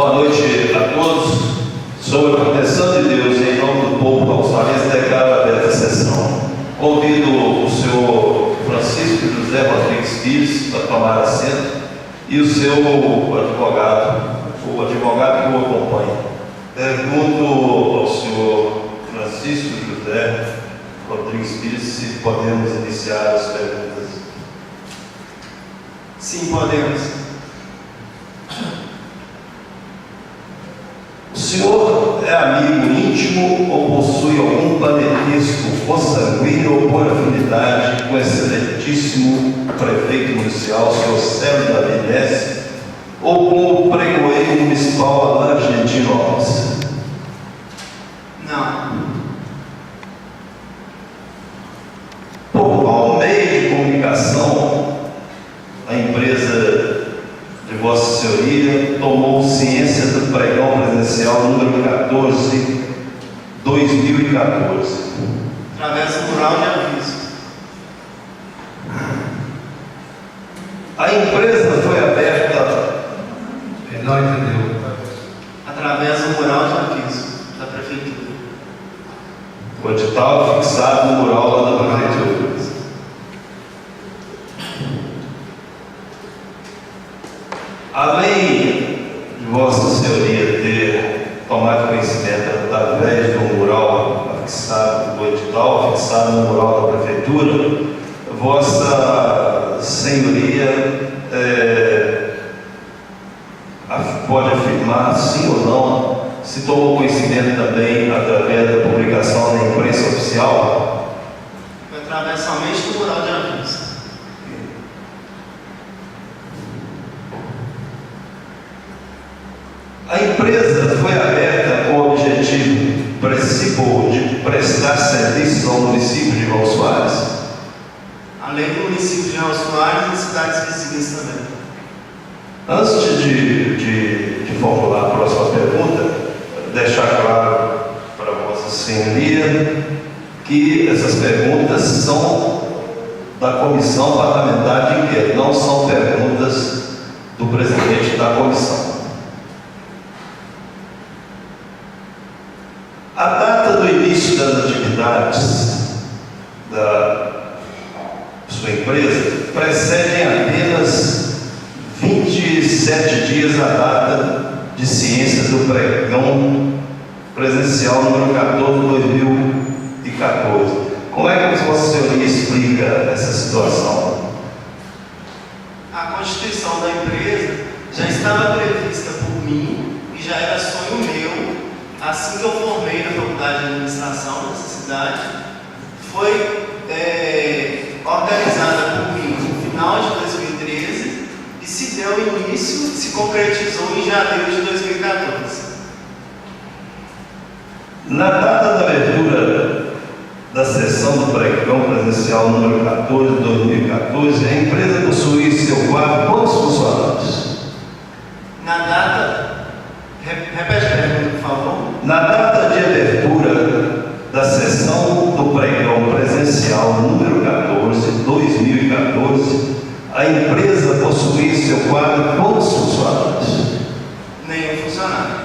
Boa noite a todos. Sob a proteção de Deus, em nome do povo paulistense, declaro aberta a sessão. Convido o senhor Francisco José Rodrigues Pires para tomar assento e o seu advogado, o advogado que o acompanha. Pergunto ao senhor Francisco José Rodrigues Pires se podemos iniciar as perguntas. Sim, podemos. O senhor é amigo íntimo ou possui algum parentesco consanguíneo ou por afinidade com o excelentíssimo prefeito municipal, senhor Célio Davi Messi, ou com o pregoeiro municipal Alain Argentino Alves? Não. Por qual meio de comunicação a empresa de Vossa Senhoria tomou ciência do pregão presencial número 14, 2014? Através do mural de aviso. A empresa foi aberta. Não entendeu. Através do mural de aviso da prefeitura. O edital fixado no mural lá da prefeitura. Além de Vossa Senhoria ter tomado conhecimento através do mural fixado, do edital fixado no mural da prefeitura, Vossa Senhoria pode afirmar, sim ou não, se tomou conhecimento também através da publicação na imprensa oficial? Foi através somente do mural de aviso. A empresa foi aberta com o objetivo principal de prestar serviços ao município de João Soares? Além do município de João Soares e cidades vizinhas também. Antes de formular a próxima pergunta, deixar claro para Vossa Senhoria que essas perguntas são da Comissão Parlamentar de Inquérito, não são perguntas do presidente da comissão. A data do início das atividades da sua empresa precede apenas 27 dias a data de ciência do pregão presencial número 14 de 2014. Como é que Vossa Senhoria explica essa situação? A constituição da empresa já estava prevista por mim e já era sonho meu, assim que eu formei na faculdade de administração nessa cidade. Foi organizada por mim no final de 2013 e se deu início, se concretizou em janeiro de 2014. Na data da abertura da sessão do pregão presencial número 14 de 2014, a empresa possuía em seu quadro quantos funcionários? Na data, repete a pergunta, por favor. Na data de abertura da sessão do pregão presencial número 14 de 2014, a empresa possuía em seu quadro quantos funcionários? Nenhum funcionário.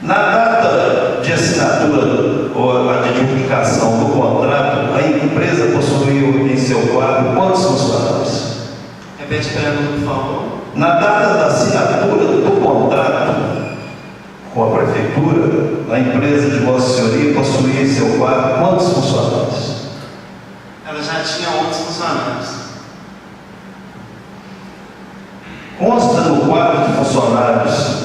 Na data de assinatura ou a de publicação do contrato, a empresa possuiu em seu quadro quantos funcionários? Repete a pergunta, por favor. Na data da assinatura do contrato com a prefeitura, a empresa de Vossa Senhoria possuía em seu quadro quantos funcionários? Ela já tinha 11 funcionários. Consta no quadro de funcionários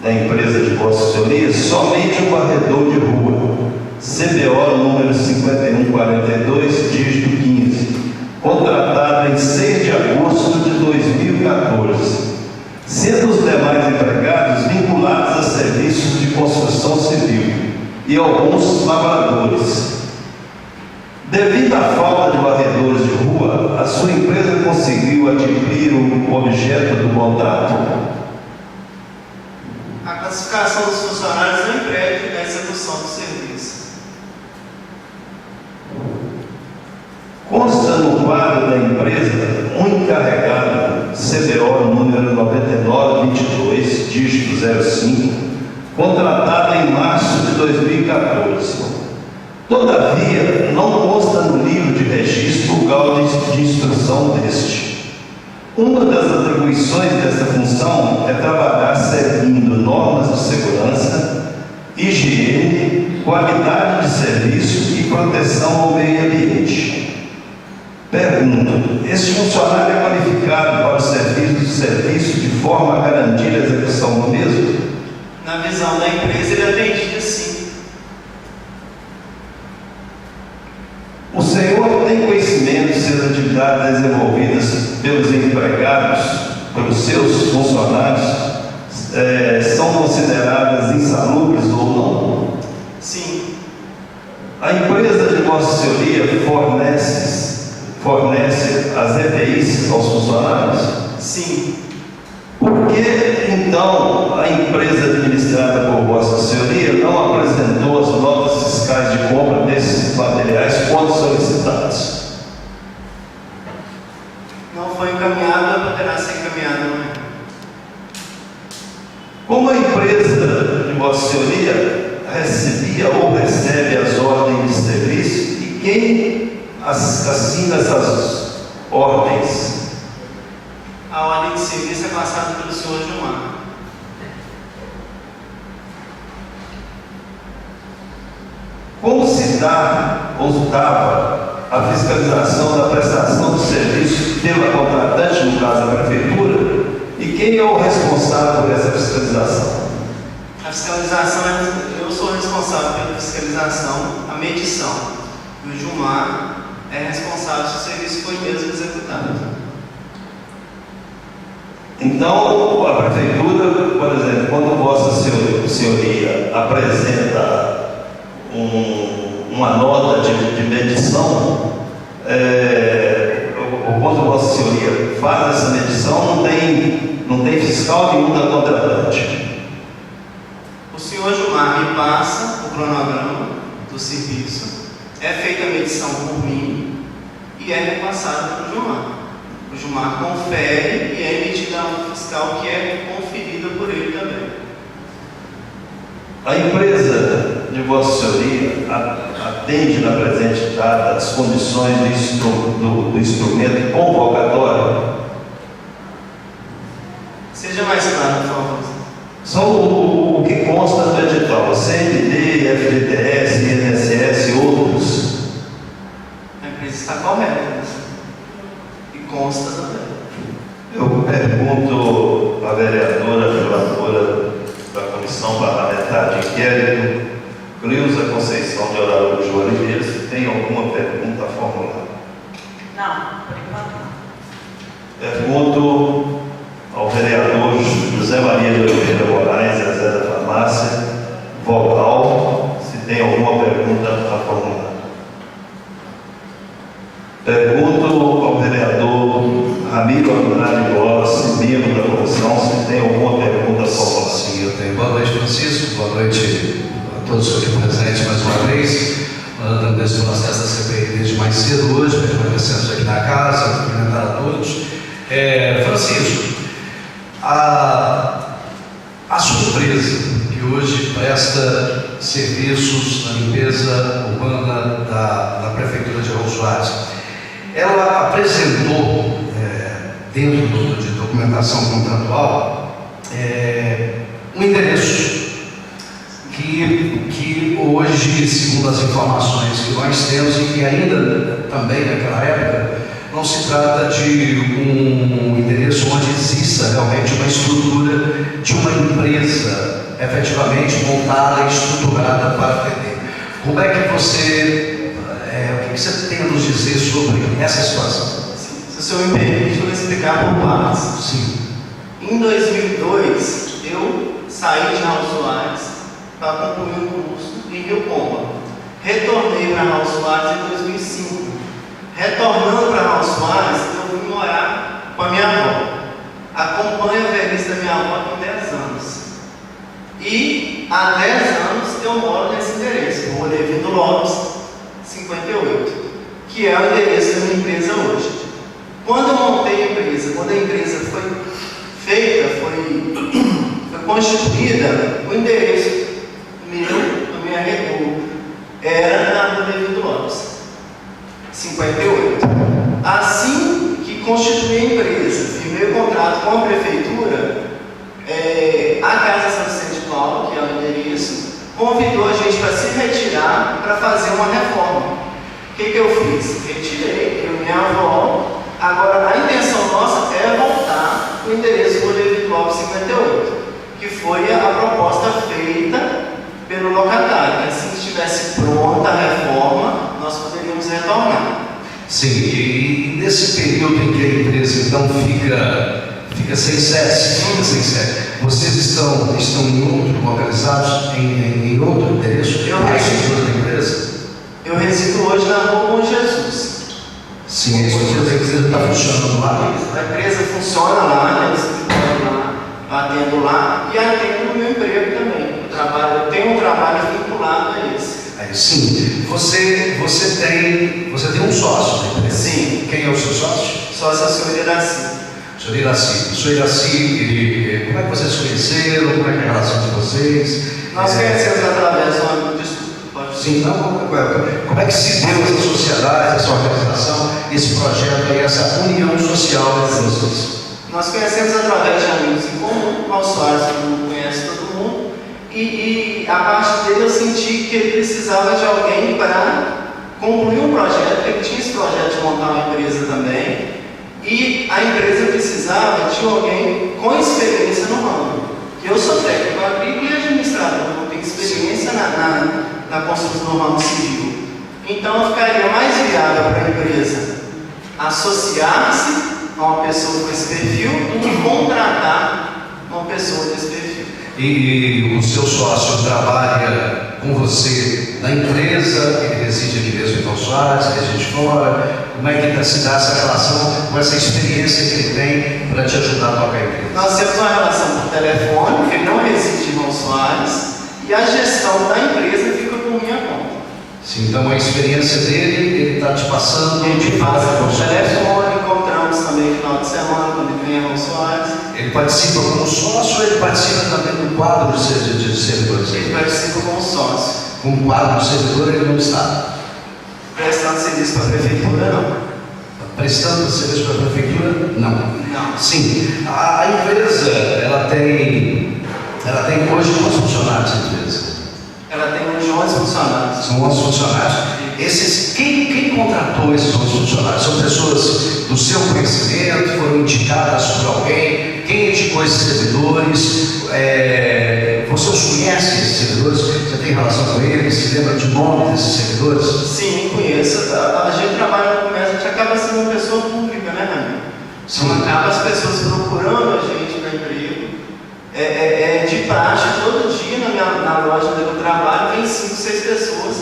da empresa de Vossa Senhoria somente o varredor de rua, CBO número 5142, dígito 15, contratado em 6 de agosto de 2014, sendo os demais empregados vinculados a serviços de construção civil e alguns lavradores. Devido à falta de varredores de rua, a sua empresa conseguiu adquirir o objeto do contrato? A classificação dos funcionários não impede a execução do serviço. Consta no quadro da empresa um encarregado, CBO número número 9922, dígito 05, contratada em março de 2014. Todavia, não consta no livro de registro o grau de instrução deste. Uma das atribuições desta função é trabalhar seguindo normas de segurança, higiene, qualidade de serviço e proteção ao meio ambiente. Pergunto: este funcionário é qualificado para o serviço de forma a garantir a execução do mesmo? Na visão da empresa, ele atendia sim. O senhor tem conhecimento se as atividades desenvolvidas pelos empregados, pelos seus funcionários, são consideradas insalubres ou não? Sim. A empresa de Vossa Senhoria fornece as EPIs aos funcionários? Sim. Por que, então, a empresa administrada por Vossa Senhoria não apresentou as notas fiscais de compra desses materiais quando solicitados? Não foi encaminhada, poderá ser encaminhada amanhã. Como a empresa de Vossa Senhoria recebia ou recebe as ordens de serviço e quem assina essas ordens? A ordem de serviço é passada pelo senhor Gilmar. Como se dá ou dava a fiscalização da prestação de serviço pela contratante, no caso a prefeitura, e quem é o responsável por essa fiscalização? A fiscalização, eu sou responsável pela fiscalização, a medição. E o Gilmar é responsável se o serviço foi mesmo executado. Então, a prefeitura, por exemplo, quando Vossa Senhoria apresenta uma nota de medição, ou quando Vossa Senhoria faz essa medição, não tem fiscal nenhum da contratante. O senhor Gilmar me passa o cronograma do serviço, é feita a medição por mim e é repassada para o Gilmar. O Gilmar confere e é emitida a nota fiscal que é conferida por ele também. A empresa de Vossa Senhoria atende na presente data as condições do instrumento convocatório? Seja mais claro, por favor. São o que consta do edital: CND, FGTS, INSS e outros. A empresa está correta. Consta também. Eu pergunto à vereadora, relatora da Comissão Parlamentar de Inquérito, Creuza Conceição de Araújo Oliveira, se tem alguma pergunta a formular. Não, por enquanto não. Pergunto ao vereador José Maria de Oliveira Moraes, Zé da Farmácia, vogal, se tem alguma pergunta a formular. Pergunto ao vereador Ramiro Andrade Rossi, membro da comissão, se tem alguma pergunta a formular. Sim, eu tenho. Boa noite, Francisco. Boa noite a todos aqui presentes mais uma vez. Dando esse processo da CPI desde mais cedo hoje, permanecendo aqui na casa, cumprimentar a todos. Francisco, a sua empresa, que hoje presta serviços na limpeza urbana da Prefeitura de Raul Soares, ela apresentou, dentro de documentação contratual, um endereço que hoje, segundo as informações que nós temos, e que ainda também naquela época, não se trata de um endereço onde exista realmente uma estrutura de uma empresa efetivamente montada e estruturada para atender. Como é que você, o que você tem a nos dizer sobre essa situação? Se o senhor me permite, eu vou explicar por partes. Sim. Em 2002, eu saí de Raul Soares para concluir um curso em Rio Pomba. Retornei para Raul Soares em 2005. Retornando para Raul Soares, eu fui morar com a minha avó. Acompanho a velhice da minha avó por 10 anos. E há 10 anos eu moro nesse endereço, Rua Levindo Lopes, 58, que é o endereço da minha empresa hoje. Quando eu montei a empresa, quando a empresa foi feita, foi constituída, o endereço meu, do minha Redu, era na Rua David Lopes, 58. Assim que constituí a empresa, firmei o contrato com a prefeitura, a Casa São Vicente de Paulo, que é o endereço, convidou a gente para se retirar para fazer uma reforma. O que eu fiz? Retirei, eu e minha avó. Agora, a intenção nossa é voltar para o endereço do David Lopes 58, que foi a proposta feita pelo locatário. Assim que estivesse pronta a reforma, nós poderíamos retornar. Sim, e nesse período em que a empresa então fica sem sede, vocês estão localizados em outro endereço? Da empresa? Eu resido hoje na Rua Bom Jesus. Sim, a empresa está funcionando lá. A empresa funciona lá, eu estou lá, atendo lá e atendo no meu emprego também. Eu tenho um trabalho vinculado a esse. Sim, você tem um sócio da empresa? Sim. Quem é o seu sócio? Sócio é o senhor Iraci. Senhor Iraci. O senhor Iraci, como é que vocês se conheceram? Como é que é a relação de vocês? Nós conhecemos através do âmbito de estudo. Sim, então, como é que se deu essa sociedade, essa organização, esse projeto e essa união social entre vocês? Nós conhecemos através de amigos em comum, Paulo Soares, todo mundo conhece todo mundo, e a parte dele eu senti que ele precisava de alguém para concluir um projeto, ele tinha esse projeto de montar uma empresa também, e a empresa precisava de alguém com experiência no ramo. Eu sou técnico agrícola e administrador, não tenho experiência na construção do ramo civil. Então ficaria mais viável para a empresa associar-se a uma pessoa com esse perfil do que contratar uma pessoa desse perfil. E o seu sócio trabalha com você na empresa, ele reside aqui mesmo em Paulo Soares, reside fora? Como é que se dá essa relação com essa experiência que ele tem para te ajudar a tocar a empresa? Nós temos uma relação por telefone, porque ele não reside em Paulo Soares, e a gestão da empresa fica por minha conta. Sim, então a experiência dele, ele está te passando. Ele passa por telefone, encontramos também no final de semana, quando ele vem a Paulo Soares. Ele participa como sócio ou ele participa também do quadro de servidores? Ele participa como sócio. Como quadro de servidor ele não está? Prestando serviço para a prefeitura, não. Prestando serviço para a prefeitura? Não. Não. Sim, a empresa, ela tem hoje quantos funcionários a empresa? Ela tem uns 11 funcionários. São 11 funcionários. Quem contratou esses 11 funcionários? São pessoas do seu conhecimento, foram indicadas por alguém? Quem indicou esses servidores? Você os conhece, esses servidores? Você tem relação com eles? Se lembra de nome desses servidores? Sim, conheço. A gente trabalha no comércio, a gente acaba sendo uma pessoa pública, né, Rani? Então acaba as pessoas procurando a gente no emprego. De praxe, todo dia na loja onde eu trabalho, tem 5, 6 pessoas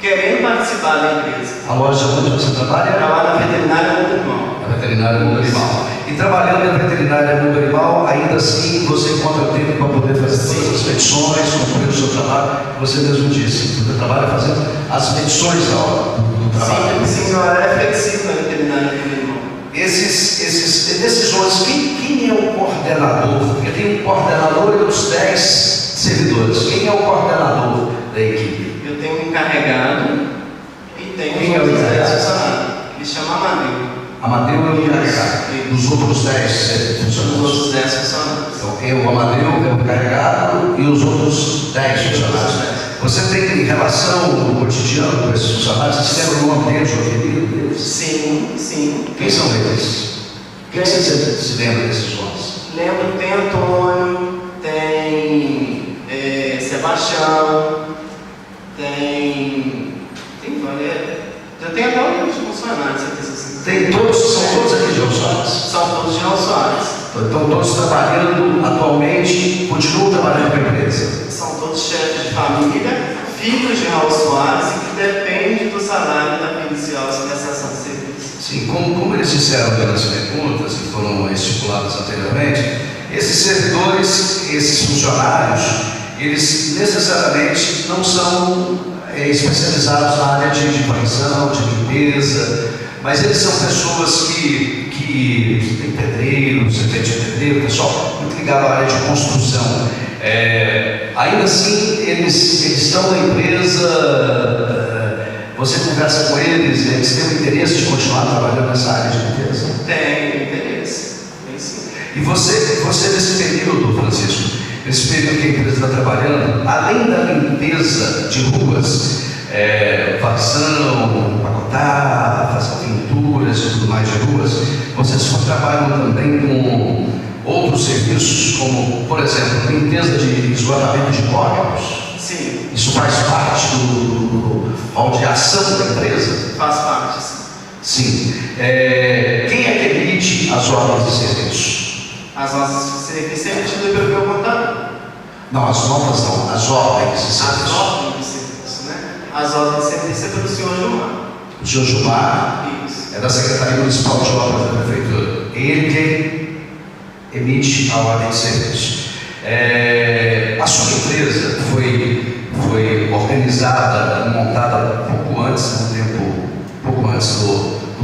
querendo participar da empresa. A loja onde você trabalha? Eu trabalho na veterinária Mundo Animal. Na veterinária Mundo Animal. E trabalhando na veterinária Mundo Animal, ainda assim você encontra tempo para poder fazer todas as medições, concluir o seu trabalho. Você mesmo disse, você trabalha fazendo as medições do trabalho. Sim, o horário é flexível na veterinária Mundo Animal. Desses 11, quem é o coordenador? Porque tem um coordenador e os 10 servidores. Quem é o coordenador da equipe? Eu tenho um encarregado e tenho os outros 10 funcionários. Ele chama Amadeu. Amadeu é o encarregado. Dos outros 10 funcionários. Os outros 10 funcionários. Então, o Amadeu é o encarregado e os outros 10 funcionários. Você tem relação no cotidiano com esses funcionários? Você lembra o nome deles, o apelido deles? Sim. Quem são eles? Quem você se lembra desses 11? Lembro, tem Antônio, tem Sebastião, tem Valéria. Já tem até alguns funcionários aqui. São todos aqui de João Soares? São todos de João Soares. Então todos trabalhando atualmente, continuam trabalhando com a empresa? São todos chefes de família, filhos de Raul Soares e que dependem do salário da pericial de prestação de serviço. Sim, como eles disseram pelas perguntas que foram estipuladas anteriormente, esses servidores, esses funcionários, eles necessariamente não são especializados na área de manutenção, de limpeza, mas eles são pessoas que que você tem pedreiro, você tem pedreiro, pessoal muito ligado à área de construção. Ainda assim, eles estão na empresa, você conversa com eles, eles têm o interesse de continuar trabalhando nessa área de limpeza? Tem interesse, tem sim. E você nesse período, Francisco, nesse período que a empresa está trabalhando, além da limpeza de ruas, varrição, empacotar, fazer pinturas e tudo mais de ruas, vocês só trabalham também com outros serviços, como, por exemplo, limpeza de esgotamento de córregos? Sim. Isso faz parte do hall de ação da empresa? Faz parte, sim. Sim. Quem é que emite as ordens de serviço? As nossas serviços é emitido pelo meu contador. Não, as notas não, as ordens de serviço. As ordens de serviço, né? As ordens de serviço é pelo senhor Gilmar. O senhor Gilmar Isso. é da Secretaria Municipal de Obras da Prefeitura. Ele quem emite a ordem de serviço. A sua empresa foi organizada, montada pouco antes do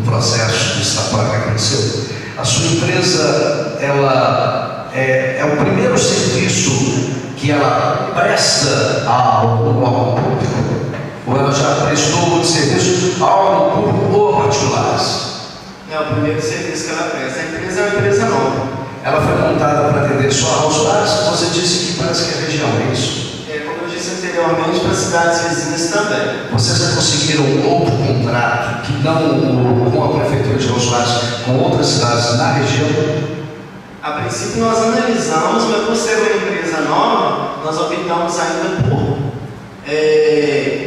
processo do estatório que aconteceu. A sua empresa, ela é o primeiro serviço que ela presta ao órgão público, ou ela já prestou o serviço ao órgão público ou particulares? É o primeiro serviço que ela presta. A empresa é uma empresa nova. Ela foi montada para atender só aos lares. Você disse que parece que é região, é isso? Como eu disse anteriormente, para cidades vizinhas também. Vocês já conseguiram outro contrato que não com a Prefeitura de Rio Soares, com outras cidades na região? A princípio nós analisamos, mas por ser uma empresa nova, nós optamos ainda por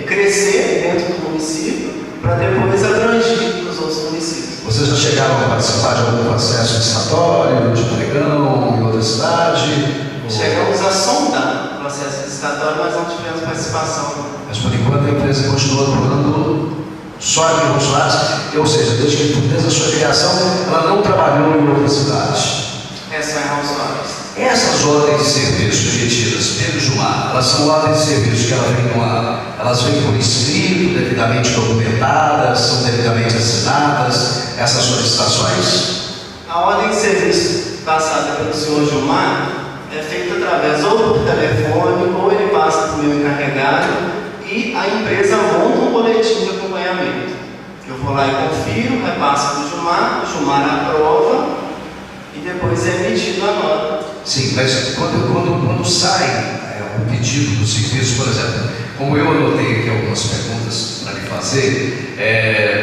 crescer dentro do município para depois abranger os outros municípios. Vocês já chegaram a participar de algum processo licitatório, de pregão, em outra cidade? Chegamos a sondar o processo licitatório, mas não tivemos participação. Mas por enquanto a empresa continua atuando só aqui em Rio Soares, ou seja, desde a sua criação, ela não trabalhou em outra cidade. Essa é a Rio Soares. Essas ordens de serviço emitidas pelo Gilmar, elas são ordens de serviço que elas vêm por escrito, devidamente documentadas, são devidamente assinadas, essas solicitações? A ordem de serviço passada pelo senhor Gilmar é feita através ou por telefone, ou ele passa para o meu encarregado e a empresa monta um boletim de acompanhamento. Eu vou lá e confiro, repasso para o Gilmar aprova e depois é emitido a nota. Sim, mas quando sai o pedido do serviço, por exemplo, como eu anotei aqui algumas perguntas para lhe fazer,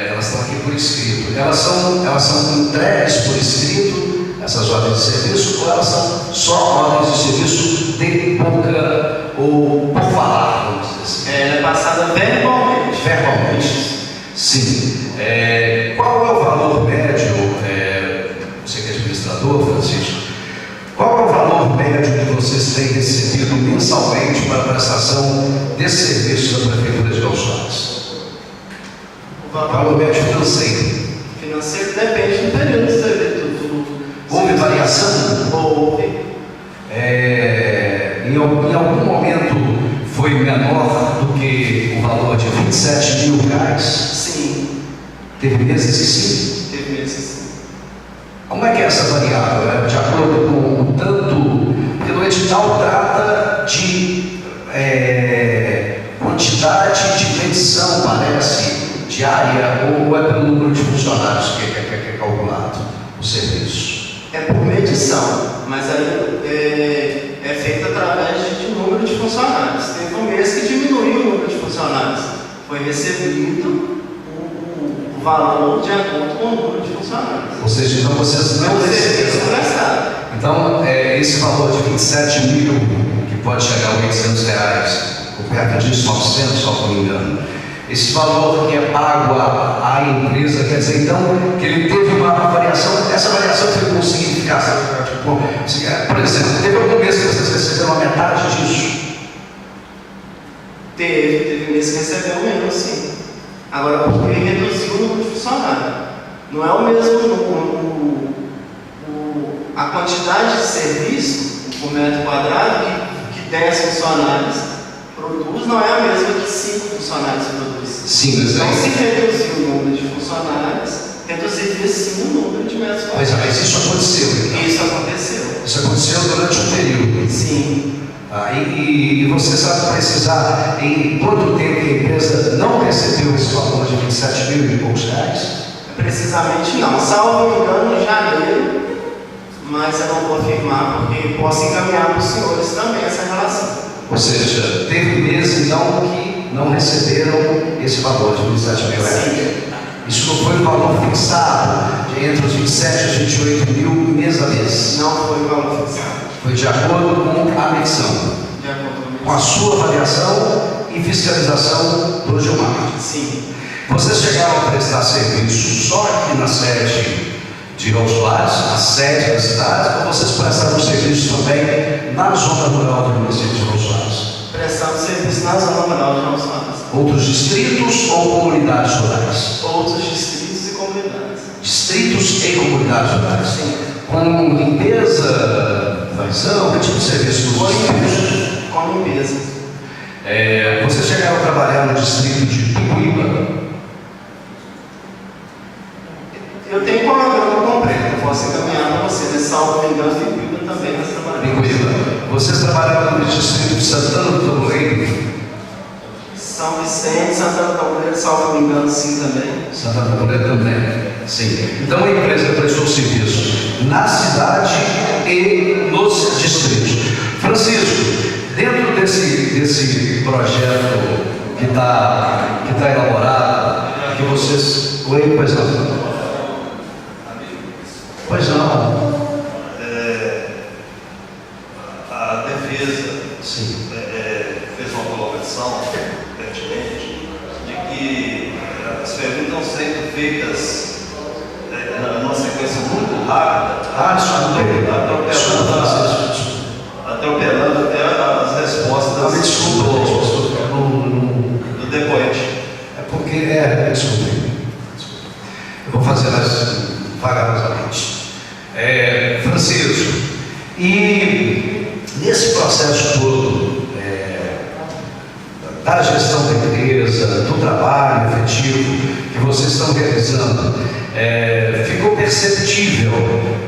elas estão aqui por escrito. Elas são entregues por escrito, essas ordens de serviço, ou elas são só ordens de serviço de boca ou por falar, vamos dizer assim? Ela é passada verbalmente. Verbalmente. Sim. Qual é o valor médio, você que é administrador, Francisco, qual é o valor médio que vocês têm recebido mensalmente para a prestação desse serviço da Prefeitura de Rio Soares? O valor médio financeiro. Financeiro depende do período do serviço. Houve variação? Houve. Em algum momento foi menor do que o valor de R$27 mil? Sim. Teve meses que sim? Teve meses que sim. Como é que é essa variável? De acordo com o tanto, porque no edital trata de quantidade de medição, parece, diária, ou é pelo número de funcionários que é calculado o serviço? É por medição, mas aí é feito através de número de funcionários. Teve um mês que diminuiu o número de funcionários. Foi recebido o valor de acordo com o número de funcionários. Ou seja, então vocês não receberam. Então, esse valor de 27 mil, que pode chegar a R$800, ou perto disso, 900, só por engano, esse valor que é pago à empresa, quer dizer, então, que ele teve uma variação, essa variação teve um significado. Por exemplo, teve algum mês que vocês receberam a metade disso? Teve mês que recebeu menos, sim. Agora, porque reduziu o número de funcionários. Não é o mesmo número. A quantidade de serviço por metro quadrado que 10 funcionários produz não é a mesma que 5 funcionários produzem. Sim, mas então, se reduzir o número de funcionários, reduzir sim o número de metros Mas quadrados. isso aconteceu, então? Isso aconteceu. Isso aconteceu durante um período. Sim. E você sabe precisar em quanto tempo a empresa não recebeu esse valor de 27 mil e poucos reais? Precisamente não. Salvo engano, em janeiro, mas eu não vou afirmar, porque posso encaminhar para os senhores também essa relação. Ou seja, teve meses então que não receberam esse valor de 27 mil reais. Sim. Isso não foi um valor fixado de entre os 27 e 28 mil mês a mês. Não foi valor fixado. Foi de acordo com a medição, De acordo com a sua avaliação e fiscalização do Gilmar. Sim. Vocês chegaram a prestar serviço só aqui na sede de Osórios, a sede da cidade, ou vocês prestaram serviço também na zona rural do município de Osórios? Prestamos serviço na zona rural de Osórios. Outros distritos ou comunidades rurais? Outros distritos e comunidades. Distritos e comunidades rurais. Sim. Com limpeza, varrição, que tipo de serviço Com nos limpeza. Com limpeza. Vocês chegaram a trabalhar no distrito de Picuíba? Eu tenho com a grama completa, eu posso encaminhar para você, mas salvo engano, de Picuíba também nós trabalhamos. Picuíba. Vocês trabalharam no distrito de Santana do Tabuleiro? São Vicente, Santana do Tabuleiro, salvo engano, sim também. Santana do Tabuleiro também. Sim. Então a empresa prestou serviço na cidade e nos distritos. Francisco, dentro desse projeto que está elaborado, que vocês. Oi, pois não. Pois não. A defesa Sim. fez uma colocação pertinente de que as perguntas estão sendo feitas numa sequência muito rápida, atropelando até as respostas do depoente. É porque desculpe. Eu vou fazer vagarosamente. Francisco, e nesse processo todo da gestão da empresa, do trabalho efetivo que vocês estão realizando, ficou perceptível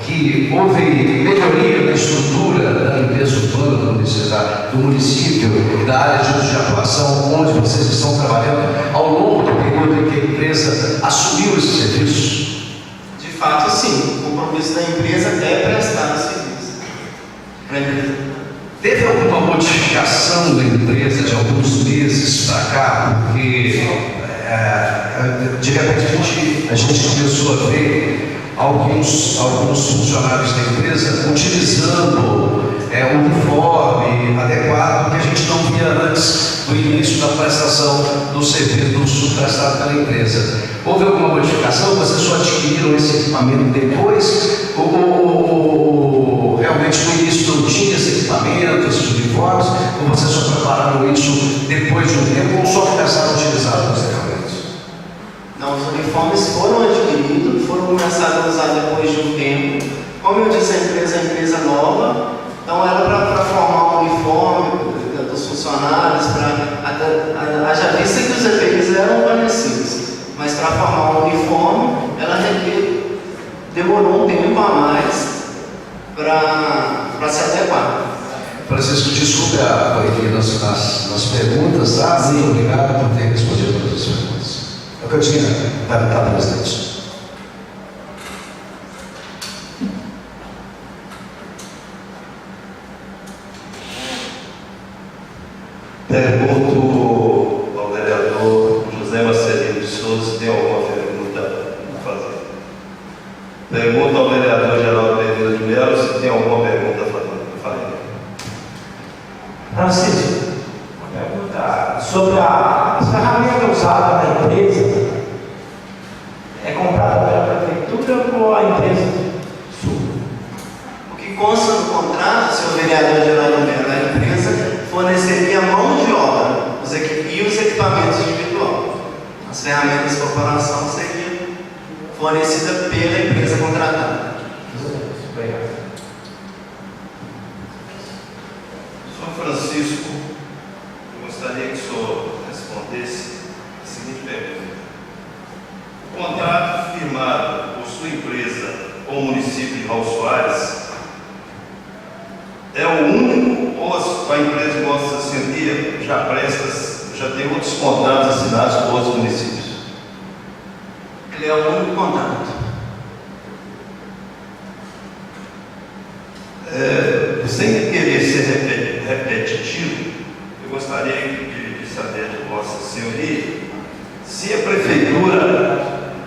que houve melhoria na estrutura da limpeza urbana do município e da área de uso de atuação onde vocês estão trabalhando ao longo do período em que a empresa assumiu esse serviço? De fato, sim. O compromisso da empresa é prestar o serviço para a empresa. Teve alguma modificação da empresa de alguns meses para cá? Porque de repente a gente começou a ver alguns funcionários da empresa utilizando o uniforme adequado que a gente não via antes do início da prestação do serviço prestado pela empresa. Houve alguma modificação? Vocês só adquiriram esse equipamento depois? Ou realmente no início não tinha esse equipamento, esses uniformes? Ou vocês só prepararam isso depois de um tempo ou só começaram a utilizar posteriormente? Não, os uniformes foram adquiridos, foram começados a usar depois de um tempo. Como eu disse, a empresa é uma empresa nova, então era para formar um uniforme dos funcionários, haja vista que os EPIs eram conhecidos, mas para formar um uniforme, ela demorou um tempo a mais para se adequar. Francisco, desculpe a correria nas perguntas, tá? Muito obrigado por ter respondido todas as perguntas. É o que eu tinha para perguntar, presidente. Pergunto ao vereador José Marcelino de Souza se tem alguma pergunta a fazer. Pergunto ao vereador Geraldo Pereira de Melo se tem alguma pergunta a fazer. Francisco, uma pergunta sobre as ferramentas usadas na empresa. É comprada pela prefeitura ou a empresa sua? O que consta no contrato, senhor vereador Geraldo Melo, a empresa forneceria mão de obra e os equipamentos individuais. As ferramentas de corporação seriam fornecidas pela empresa contratada. Obrigado. Senhor Francisco, eu gostaria que o senhor respondesse a seguinte pergunta. O contrato firmado empresa ou município de Raul Soares é o único, ou a empresa de Vossa Senhoria já tem outros contratos assinados com outros municípios? Ele é o único contrato. Sem querer ser repetitivo, eu gostaria de saber de Vossa Senhoria se a Prefeitura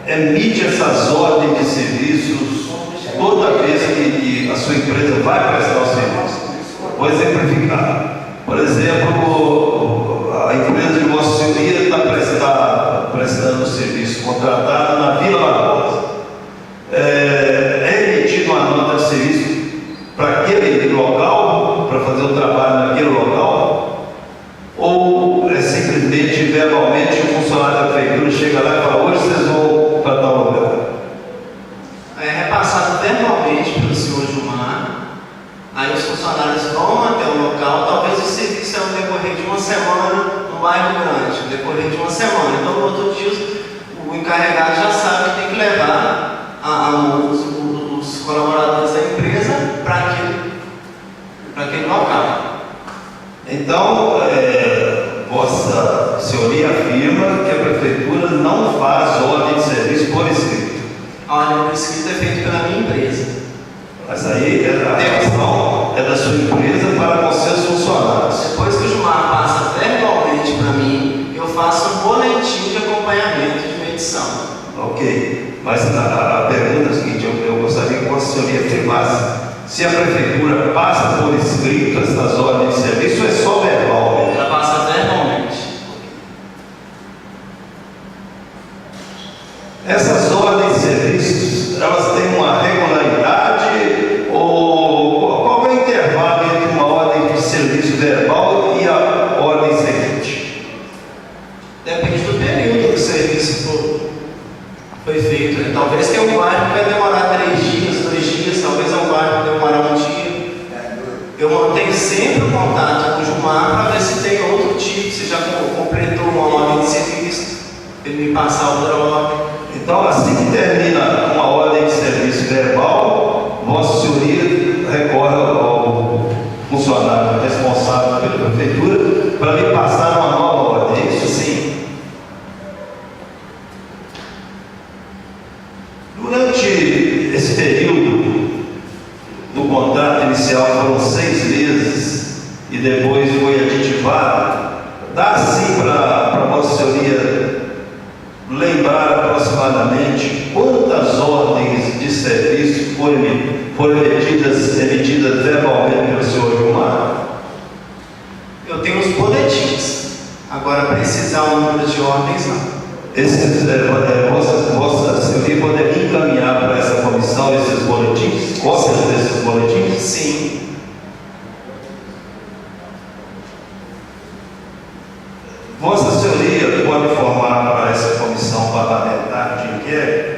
emite essas ordens de serviços toda vez que a sua empresa vai prestar o serviço. Vou exemplificar. Por exemplo, a empresa de Vossa Senhoria está prestando o serviço contratado na Vila Barbosa. É emitida uma nota de serviço para aquele local, para fazer o trabalho naquele local, ou é simplesmente, verbalmente, o funcionário da Prefeitura chega lá e fala: hoje vocês vão para tal lugar? É repassado verbalmente pelo senhor Gilmar. Aí os funcionários vão até o local. Talvez o serviço é no decorrer de uma semana no bairro grande, no decorrer de uma semana. Então, no outro dia, o encarregado já sabe que tem que levar os colaboradores da empresa para aquele local. Então, Vossa Senhoria afirma que a Prefeitura não faz ordem de serviço por escrito. A ordem por escrito é feita pela minha empresa. Mas aí a questão é da sua empresa para com seus funcionários. Depois que o Gilmar passa verbalmente para mim, eu faço um boletim de acompanhamento de medição. Ok, mas a pergunta é a seguinte: eu gostaria que Vossa Senhoria afirmasse se a Prefeitura passa por escrito essas ordens de serviço ou é só verbal? Ela passa verbalmente. Essas ordens de serviços, elas têm uma regularidade, ou qual é o intervalo entre uma ordem de serviço verbal e a ordem seguinte? Depende do período que o serviço foi feito. Né? Talvez tenha um bairro que vai demorar 3 dias, 2 dias, talvez é um bairro que vai demorar 1 dia. Eu mantenho sempre o contato com o Gilmar para ver se tem outro tipo, se já completou uma ordem de serviço, ele me passar outra ordem. Então, assim que termina uma ordem de serviço verbal, Vossa Senhoria recorre ao funcionário responsável pela Prefeitura para lhe passar uma nova ordem. É isso? Sim. Durante esse período do contrato inicial, foram 6 meses e depois foi aditivado, dá sim para Vossa Senhoria lembrar aproximadamente quantas ordens de serviço foram emitidas verbalmente pelo senhor Gilmar? Eu tenho os boletins. Agora, precisar o número de ordens, não. Vossa Senhoria poderia encaminhar para essa comissão esses boletins? Cópias desses boletins? Sim. Vossa Senhoria pode informar para essa comissão parlamentar de inquérito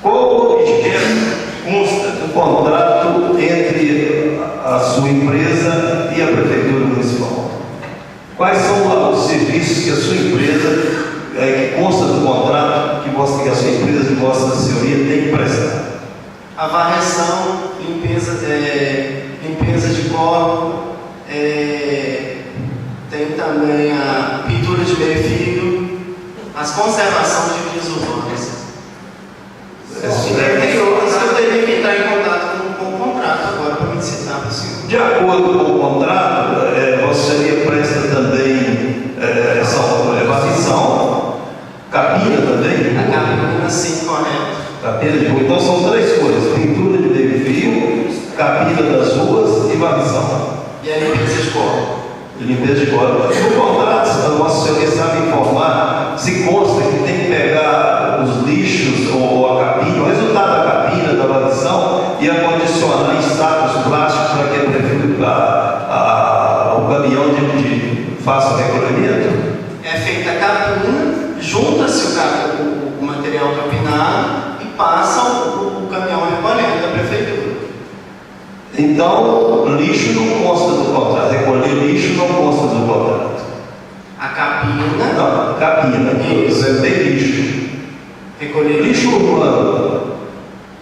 qual o objeto consta do contrato entre a sua empresa e a Prefeitura Municipal. Quais são os serviços que a sua empresa, que consta do contrato que a sua empresa de Vossa Senhoria tem que prestar? A varreção, limpeza de corpo, tem também a pintura de meio-fio, as conservações de vias urbanas. Tem outras que eu teria que entrar em contato com o contrato agora para me citar para o senhor. De acordo com o contrato, Vossa Senhoria presta também varrição, capina também? A capina, sim, correto. Capina de rua. Então são 3 coisas: pintura de meio-fio, capina das ruas e varrição. E a limpeza de corpo. Limpeza de corpo. No contrato, a Vossa Senhoria sabe informar se consta que tem que pegar os lixos ou a capina, o resultado da capina, da varrição, e acondicionar em sacos plásticos para que o caminhão faça o recolhimento? É feita a capina, junta-se o material capinado e passa o caminhão recolhendo da prefeitura. Então, lixo não consta do contrato, recolher lixo não consta do contrato. A capina. Não, capina, tem lixo. Recolher Lixo urbano.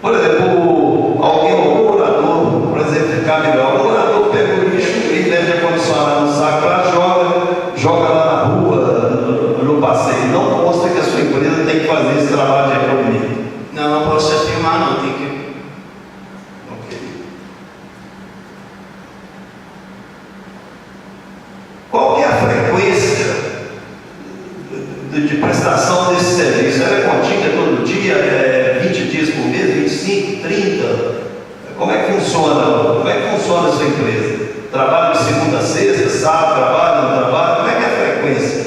Por exemplo, algum morador, por exemplo, ficar melhor, o morador pega o lixo e deve acondicionar no saco lá, joga lá na rua, no passeio. Não consta que a sua empresa tem que fazer esse trabalho de recolhimento. Não posso te afirmar, não. Tem que... Ok. Qual que é a frequência de prestação desse serviço? Ela é contínua todo dia? É 20 dias por mês? 25? 30? Como é que funciona? Como é que funciona a sua empresa? Trabalha de segunda a sexta? Sábado? Trabalha? Não trabalha? Como é que é a frequência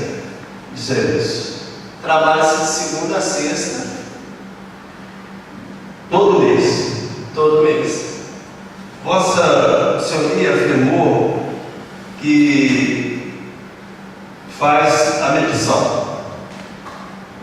de serviço? Trabalha-se de segunda a sexta, Todo mês. todo mês. Vossa Senhoria afirmou que faz a medição.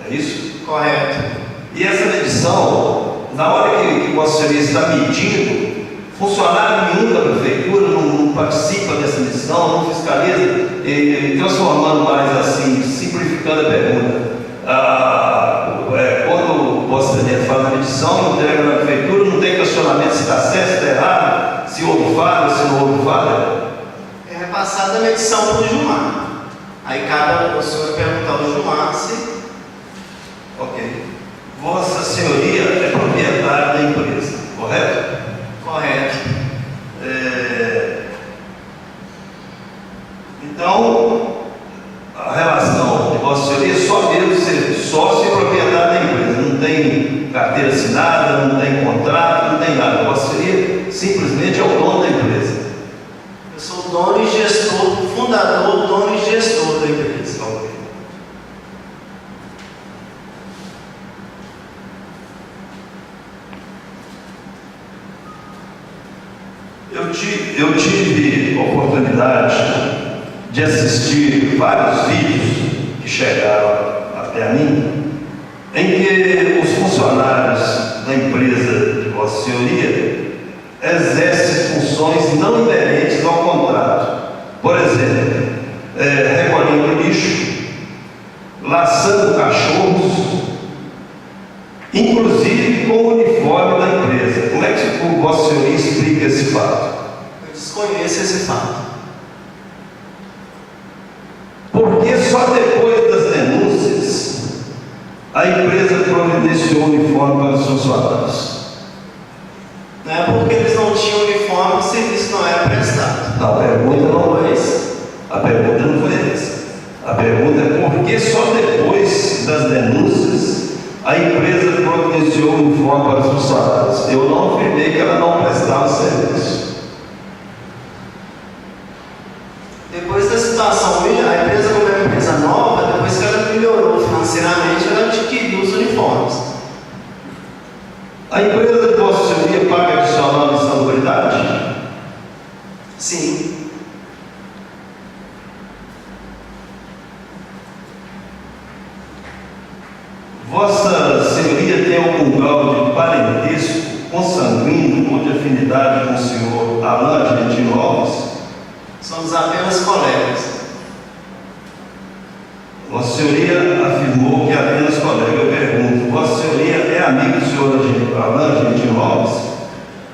É isso? Correto. E essa medição, na hora que Vossa Senhoria está medindo, funcionário nenhum da prefeitura não participa dessa medição, não fiscaliza, e transformando mais assim, simplificando a pergunta. Quando Vossa Senhoria faz a medição, entrega na prefeitura, não tem questionamento se está certo, se está errado, se houve falha, se não houve falha. É repassada a medição para o Gilmar. Aí cabe o senhor perguntar ao Gilmar se... Ok. Vossa Senhoria é proprietário da empresa, correto? Correto. Então, a relação de Vossa Senhoria é só mesmo ser sócio e proprietário da empresa. Não tem carteira assinada, não tem contrato, não tem nada. Vossa Senhoria simplesmente é o dono da empresa. Eu sou dono e gestor, fundador, dono e gestor da empresa. Ok. Eu tive a oportunidade de assistir vários vídeos que chegaram até mim, em que os funcionários da empresa de Vossa Senhoria exercem funções não inerentes ao contrato. Por exemplo, recolhendo lixo, laçando cachorros, inclusive com o uniforme da empresa. Como é que o Vossa Senhoria explica esse fato? Eu desconheço esse fato. Porque só depois das denúncias a empresa providenciou o uniforme para os funcionários. Não é porque eles não tinham uniforme, o serviço não era prestado. Não, a pergunta não foi essa. A pergunta não foi essa. A pergunta é por que só depois das denúncias a empresa providenciou o uniforme para os funcionários. Eu não afirmei que ela não prestava serviço. Depois da situação, a empresa, como é uma empresa nova, depois que ela melhorou financeiramente, ela adquiriu os uniformes. A empresa de Vossa Senhoria paga adicional de salubridade? Sim. Vossa Senhoria tem algum grau de parentesco consanguíneo ou de afinidade com o senhor Alain Argentino Alves? Somos apenas colegas. Vossa Senhoria afirmou que é apenas colega. Eu pergunto, Vossa Senhoria é amigo do senhor Alain Argentino Alves?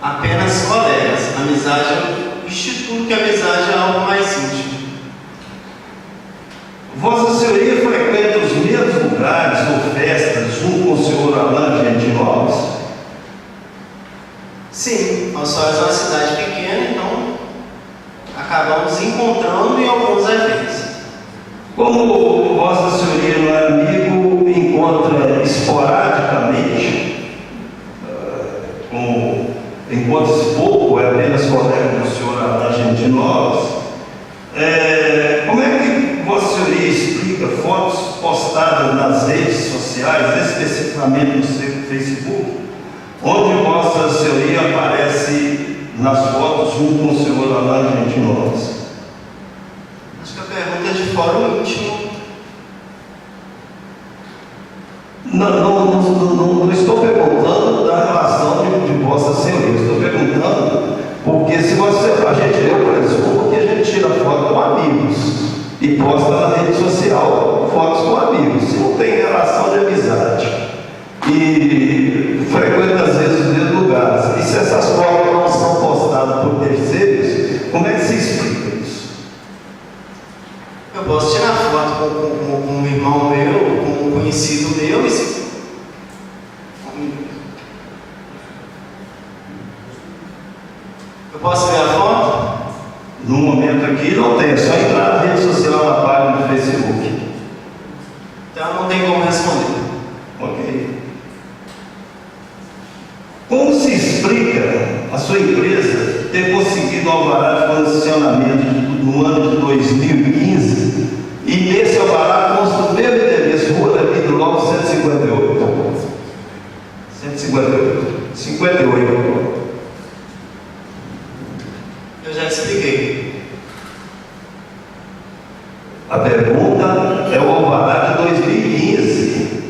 Apenas colegas. Amizade, eu instituo que a amizade é algo mais íntimo. Vossa Senhoria frequenta os mesmos lugares ou festas junto com o senhor Alain Argentino Alves? Sim, nós somos uma cidade pequena, então acabamos encontrando em alguns eventos. Como Vossa Senhoria não é amigo, encontra esporadicamente, encontra-se pouco, é apenas colega do senhor Alain Argentino Alves. Como é que Vossa Senhoria explica fotos postadas nas redes sociais, especificamente no seu Facebook, onde Vossa Senhoria aparece nas fotos junto com o senhor Alain Argentino Alves? Acho que a pergunta é de fórum íntimo. Não estou perguntando da relação de Vossa Senhoria, estou perguntando porque se a gente lê o presumo que a gente tira foto com amigos e posta na rede social fotos com amigos. Se não tem relação de amizade e vencido meu e eu posso ver a foto? No momento aqui não tem, é só entrar na rede social, na página do Facebook. Então não tem como responder. Ok. Como se explica a sua empresa ter conseguido alvará de funcionamento no ano de 2015 e nesse alvará consta o mesmo endereço, Rua Davi do Lobo 158? 58. Eu já expliquei. A pergunta é o alvará de 2015,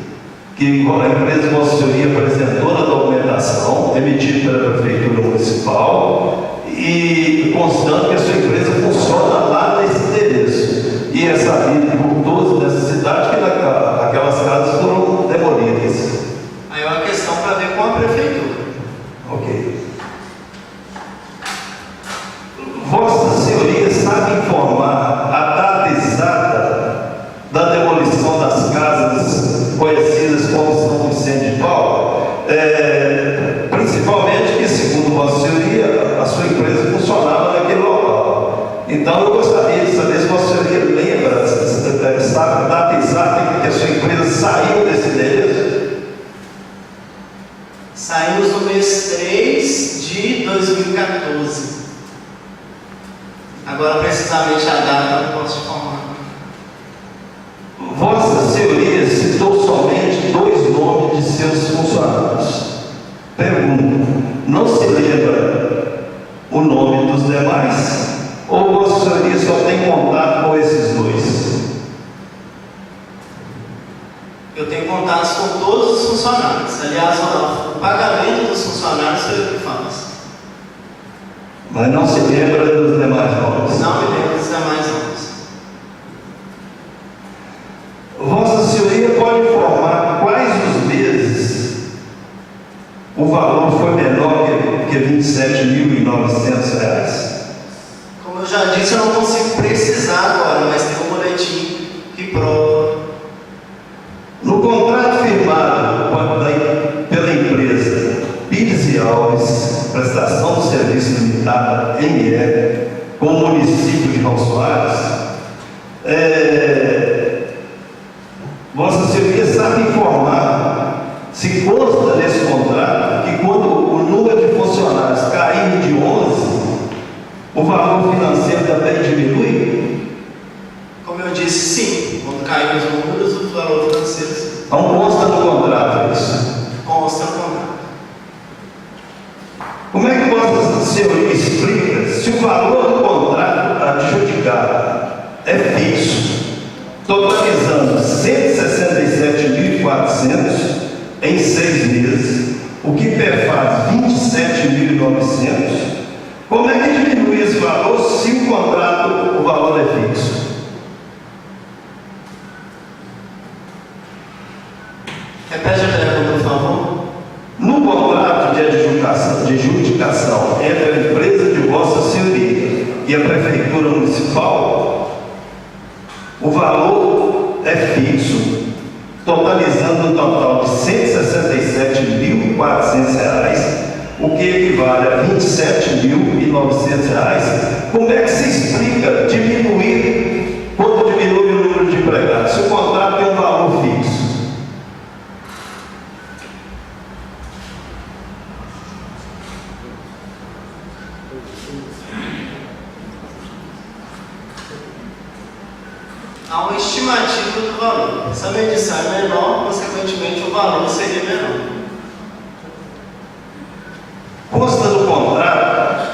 que a empresa Vossa Senhoria apresentou na documentação, emitida pela Prefeitura Municipal, e constando que a sua empresa funciona lá nesse endereço. E é sabido por todos nessa cidade que aquelas casas foram demolidas. Aí é uma questão para ver com a Prefeitura. Ok. Vossa Senhoria sabe informar a data exata da demolição das casas conhecidas como São Vicente de Paulo? Principalmente que, segundo Vossa Senhoria, a sua empresa funcionava naquele local. Então eu gostaria de saber se Vossa Senhoria lembra, sabe a data exata em que a sua empresa saiu desse endereço? Saímos no mês 3 de 2014. Agora, precisamente a data, eu não posso te informar. Vossa Senhoria citou somente 2 nomes de seus funcionários. Pergunto, não se lembra o nome dos demais? Ou Vossa Senhoria só tem contato com esses 2? Eu tenho contatos com todos os funcionários. Aliás, o pagamento dos funcionários foi eu que faço. Mas não se lembra dos demais nomes? Não me lembro dos demais nomes. Vossa Senhoria pode informar quais os meses o valor foi menor que R$ 27.900? Como eu já disse, eu não consigo precisar agora, mas tem um boletim que prova. No contrato firmado pela empresa Pires e Alves, prestação de serviço limitada, ME, com o município de João Soares, Vossa Senhoria sabe informar se consta nesse contrato que quando o número de funcionários cair de 11, o valor financeiro também diminui? Como eu disse, sim. Quando caem os números, o valor financeiro Não consta no contrato isso. consta no contrato. Como é que Vossa Senhoria explica se o valor do contrato adjudicado é fixo, totalizando R$ 167.400 em 6 meses, o que perfaz R$ 27.900? Como é que diminui esse valor se o valor é fixo? Repete a pergunta, por favor. No contrato de adjudicação entre a empresa de Vossa Senhoria e a Prefeitura Municipal, o valor é fixo, totalizando um total de R$ 167.400, o que equivale a R$ 27.900. Como é que se explica diminuir, quando diminui o número de empregados, se o contrato tem um valor fixo? Há uma estimativa do valor. Essa medição é menor, consequentemente o valor seria menor. Consta no contrato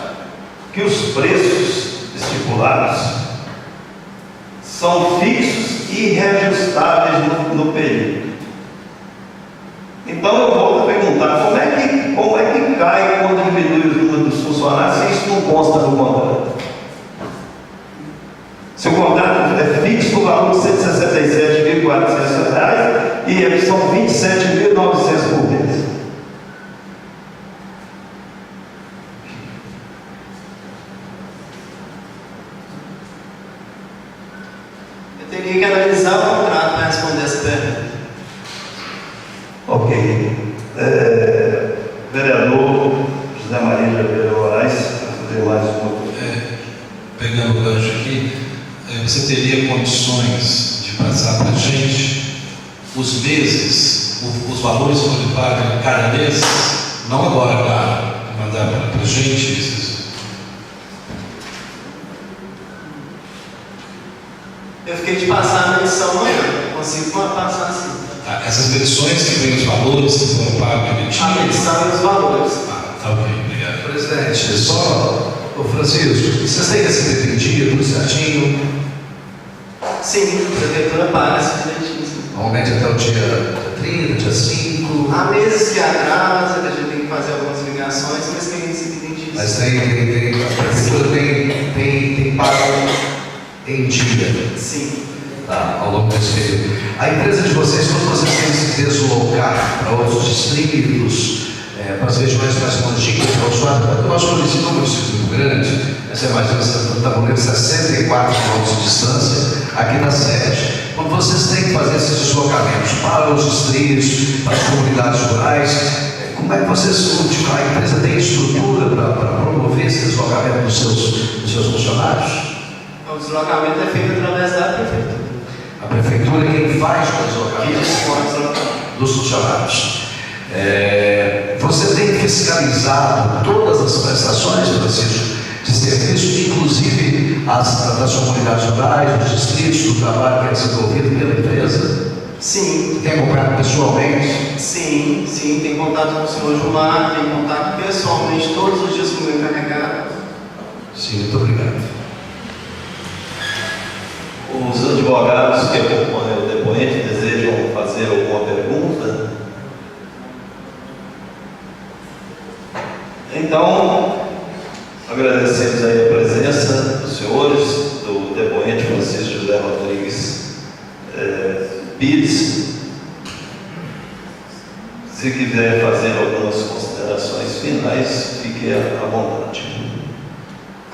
que os preços estipulados são fixos e reajustáveis no período. Então eu volto a perguntar, como é que cai quando diminui o número dos funcionários se isso não consta no contrato? Se o contrato é fixo, o valor de R$ 167.400 e são R$ 27.900 por mês. Eu teria que analisar o contrato para responder essa pergunta. condições de passar para a gente os meses, os valores que ele paga cada mês, não agora, claro, mandar para a gente esses. Eu fiquei de passar a medição amanhã, consigo passar assim. Tá, essas medições que vêm os valores que foram pagos, A medição e os valores. Tá ok, obrigado. Presidente, só, ô Francisco, vocês têm recebido em dia, tudo certinho? Sim, a prefeitura paga esse direitinho. Normalmente até o dia 30, dia 5. Há meses que atrasa, que a gente tem que fazer algumas ligações, mas tem recebido em dia. Mas a prefeitura tem pago em dia. Sim. Tá, ao longo desse período. A empresa de vocês, quando vocês têm que se deslocar para outros distritos, para as regiões mais longínquas, para o usuário, o nosso município é um município muito grande, você imagina, você está morando 64 quilômetros de distância, aqui na sede. Quando vocês têm que fazer esses deslocamentos para os distritos, para as comunidades rurais, como é que vocês, a empresa tem estrutura para promover esse deslocamento dos seus funcionários? O deslocamento é feito através da prefeitura. A prefeitura é quem faz o deslocamento dos funcionários. Você tem fiscalizado todas as prestações, Francisco, de serviço, inclusive das comunidades rurais, dos distritos, do trabalho que é desenvolvido pela empresa? Sim. Tem acompanhado pessoalmente? Sim, tem contato com o senhor Gilmar, tem contato pessoalmente todos os dias com o meu encarregado. Sim, muito obrigado. Os advogados que acompanham o depoente desejam fazer alguma pergunta? Então, agradecemos aí a presença dos senhores, do depoente Francisco José Rodrigues Pires. Se quiser fazer algumas considerações finais, fique à vontade.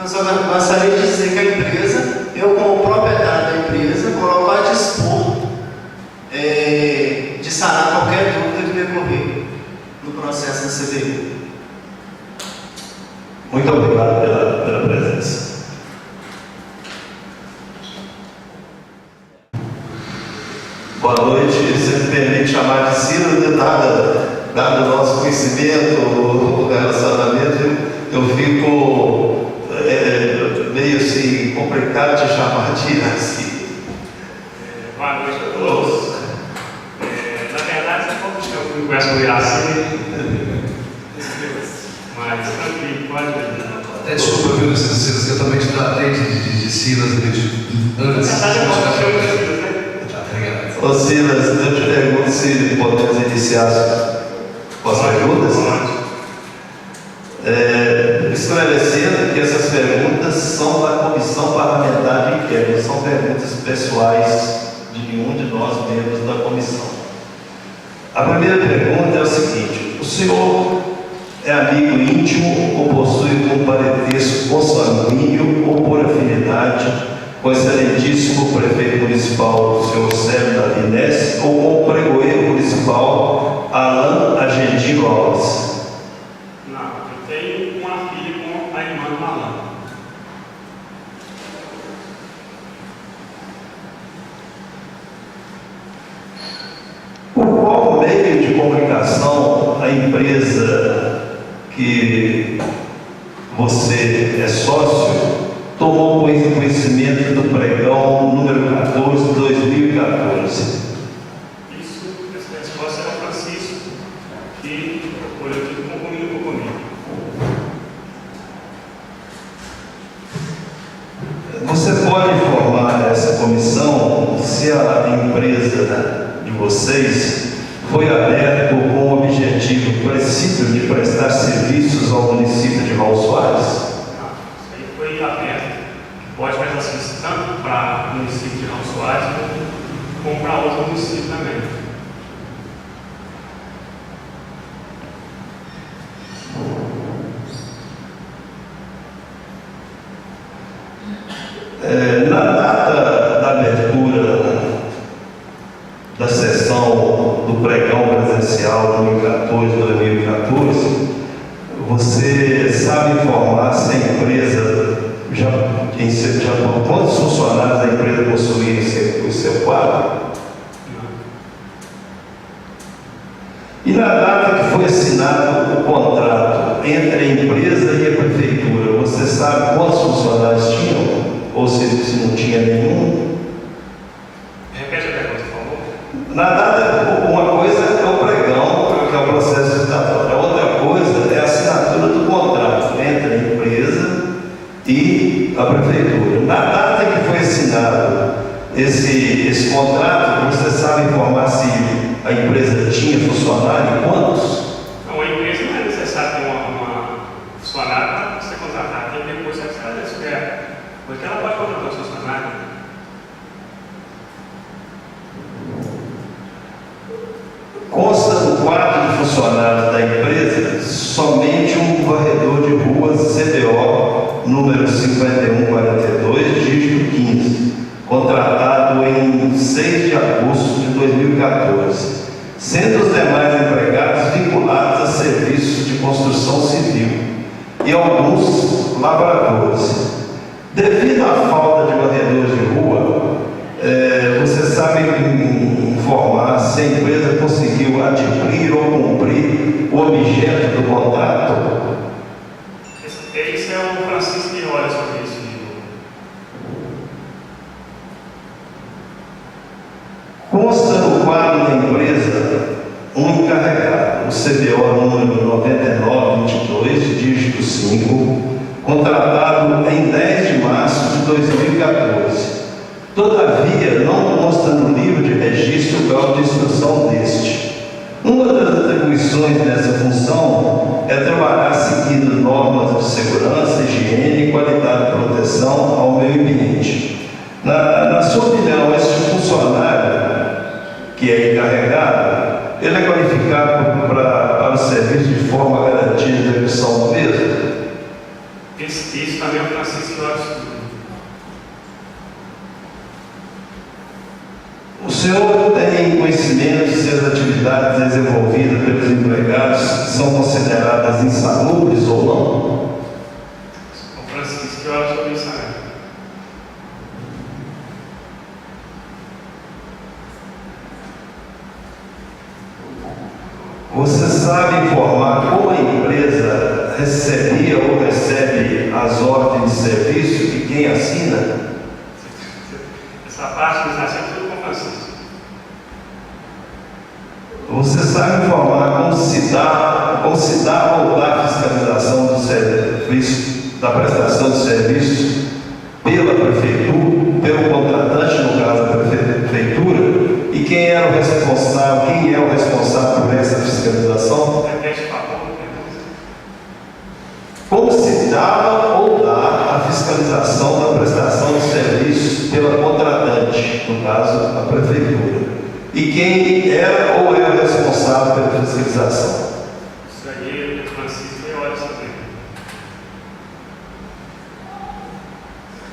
Eu só gostaria de dizer que a empresa, eu como proprietário da empresa, coloco a dispor de sanar qualquer dúvida que decorrer no processo da CDU. Muito obrigado pela presença. Boa noite. Você me permite chamar de Ciro, dado o nosso conhecimento, o relacionamento, eu fico meio assim complicado de chamar de assim. Boa noite a todos. Na verdade, você pode deixar eu com essa obrigação, mas tranquilo, pode ver. Até desculpa, viu, Silas, que eu também te tratei de Silas antes. Na verdade, eu posso chamar de Silas, né? Obrigado. Ô Silas, eu te pergunto se podemos iniciar com as perguntas? Esclarecendo que essas perguntas são da Comissão Parlamentar de Inquérito, são perguntas pessoais de nenhum de nós, membros da comissão. A primeira pergunta é o seguinte: o senhor é amigo íntimo ou possui um parentesco consanguíneo ou por afinidade com o excelentíssimo prefeito municipal, o senhor Sérgio Davinés, ou com o pregoeiro municipal Alain Argentino Alves? Não, eu tenho uma filha com a irmã do Alain. Por qual meio de comunicação a empresa que você é sócio tomou conhecimento do pregão número 14 de 2014? Essa resposta era Francisco, que olhou tudo comigo. Você pode informar essa comissão se a empresa de vocês foi aberta com o objetivo preciso de prestar serviços ao município de Raul Soares? Não, isso aí foi aberto. Pode prestar serviço tanto para o município de Raul Soares como para outro município também. Na data da abertura da sessão do pregão presencial 2014, você sabe informar se a empresa quantos funcionários da empresa possuem E na data que foi assinado o contrato entre a empresa e a prefeitura, você sabe quantos funcionários tinham? Ou se não tinha nenhum? Repete a pergunta, por favor. Na data, uma coisa é o pregão, que é o processo licitatório. A outra coisa é a assinatura do contrato entre a empresa e a prefeitura. Na data que foi assinado esse contrato, você sabe informar se a empresa tinha funcionário e quantos? Não, a empresa não é necessário ter uma funcionário para você contratar. Tem depois que você espera. Porque ela pode contratar o funcionário. Consta no quadro de funcionários da empresa somente um varredor de ruas CBO número 5142, dígito 15, contratado em 6 de agosto de 2014, sendo os demais empregados vinculados a serviços de construção civil e alguns lavradores. Devido à falta de varredores de rua, você sabe informar se a empresa conseguiu adquirir ou cumprir o objeto do contrato? Esse é o Francisco que olha sobre isso. Consta no quadro da empresa um encarregado, o CBO número 9922, dígito 5, contratado em 10 de março de 2014. Todavia, não consta no livro de registro o grau de instrução deste. Uma das atribuições dessa função é trabalhar seguindo normas de segurança, higiene e qualidade de proteção ao meio ambiente. Na sua opinião, este funcionário que é encarregado, ele é qualificado para o serviço de forma a garantir a execução do mesmo? Isso também é o Francisco que olha sobre. O senhor tem conhecimento se as atividades desenvolvidas pelos empregados são consideradas insalubres ou não? O Francisco que olha sobre isso também. Você sabe informar como a empresa recebia ou recebe as ordens de serviço e quem assina? Essa parte que está sendo tudo com o Francisco. Você sabe informar como se dá ou dá a fiscalização do serviço, da prestação de serviços pela prefeitura, pelo contratante, no caso da prefeitura, e quem é o responsável por essa fiscalização? Repete, por favor. Como se dava ou dá a fiscalização da prestação de serviços pela contratante, no caso a prefeitura? E quem era ou é o responsável pela fiscalização? Isso aí, o Francisco que olha sobre.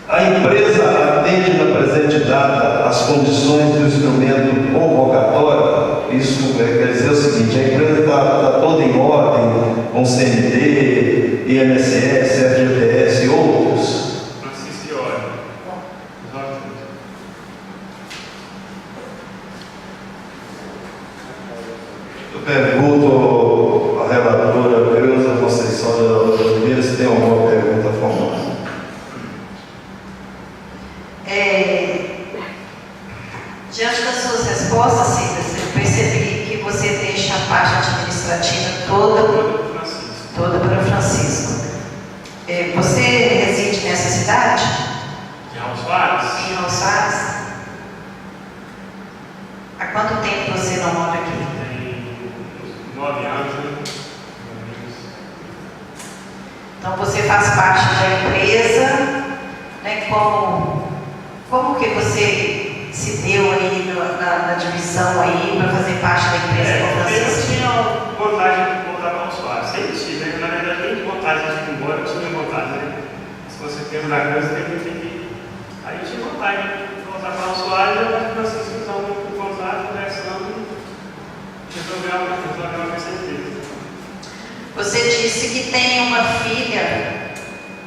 A empresa atende na presente data as condições do instrumento convocatório. Isso quer dizer o seguinte: a empresa está toda em ordem, com CND, INSS, FGTS e outros. Francisco que olha. Eu pergunto à relatora Creuza Conceição de Oliveira se tem alguma pergunta formal. Diante das suas respostas, Cida, eu percebi que você deixa a parte administrativa toda para o Francisco. Você reside nessa cidade? De Raul Soares? Em Raul Soares? Há quanto tempo você não mora aqui? Tem 9 anos, né? Então você faz parte da empresa, né? Como que você se deu aí na divisão aí para fazer parte da empresa com o Eu Francisco? tinha vontade de voltar para o Soares, sempre tive, né? Na verdade, nem vontade de ir embora, eu tinha vontade, né? Se você pensa na coisa, tem que. Aí eu tinha vontade de voltar para o Soares e eu acho que o Francisco usou o contrato, conversando, resolveu uma certeza. Você disse que tem uma filha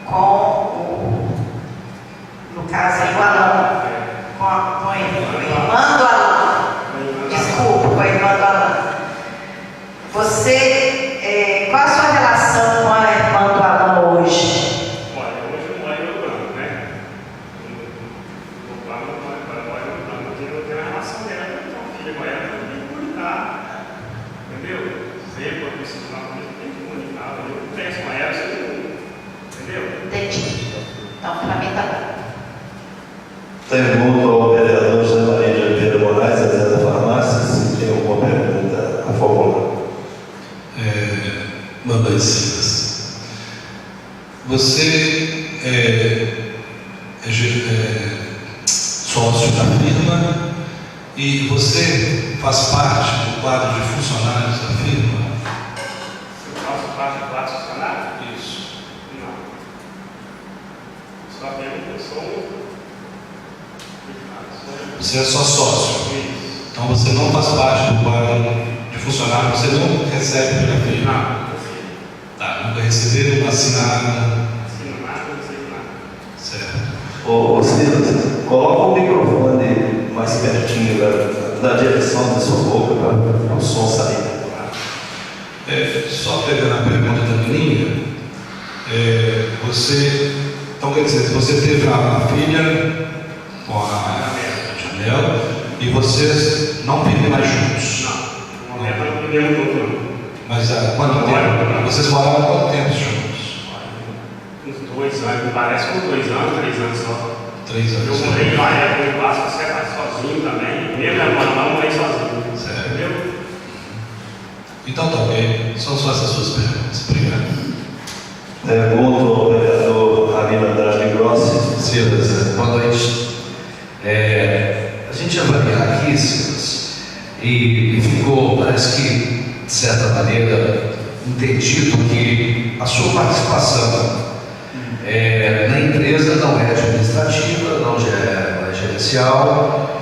com no caso aí o Alan, com a irmã do Alan. Desculpa, com a irmã do Alan. Pergunto ao vereador José Maria de Oliveira Moraes, da Farmácia, se tem alguma pergunta a favor. Mamãe Silas, você é sócio da firma e você faz parte do quadro de funcionários da firma? Eu faço parte do quadro funcionário? Isso. Não. Só apenas eu sou Você é só sócio. Isso. Então você não faz parte do quadro de funcionário, você não recebe pela firma. Não. Tá, nunca recebeu, não assina nada. Assino nada, não sei nada. Certo. Ô Silas, coloca o microfone mais pertinho da direção da sua boca para o som sair. Só pegando a pergunta da menina, você, então quer dizer, você teve a filha com a Janela e vocês não vivem mais juntos? Não. No momento eu não vivemos juntos. Mas há quanto tempo? Vocês moraram há quanto tempo juntos? Uns 2 anos, parece que uns 2 anos, 3 anos só. 3 anos. Eu morei numa época em Páscoa, você faz sozinho também. Mesmo na mão, eu morei sozinho. Certo. Entendeu? Então tá ok. São só essas suas perguntas. Obrigado. Pergunto ao vereador Ramiro Andrade Grossi. Silas, boa noite. A gente ia avaliar aqui, Silas, e ficou, parece que, de certa maneira, entendido que a sua participação na empresa não é administrativa, não é gerencial.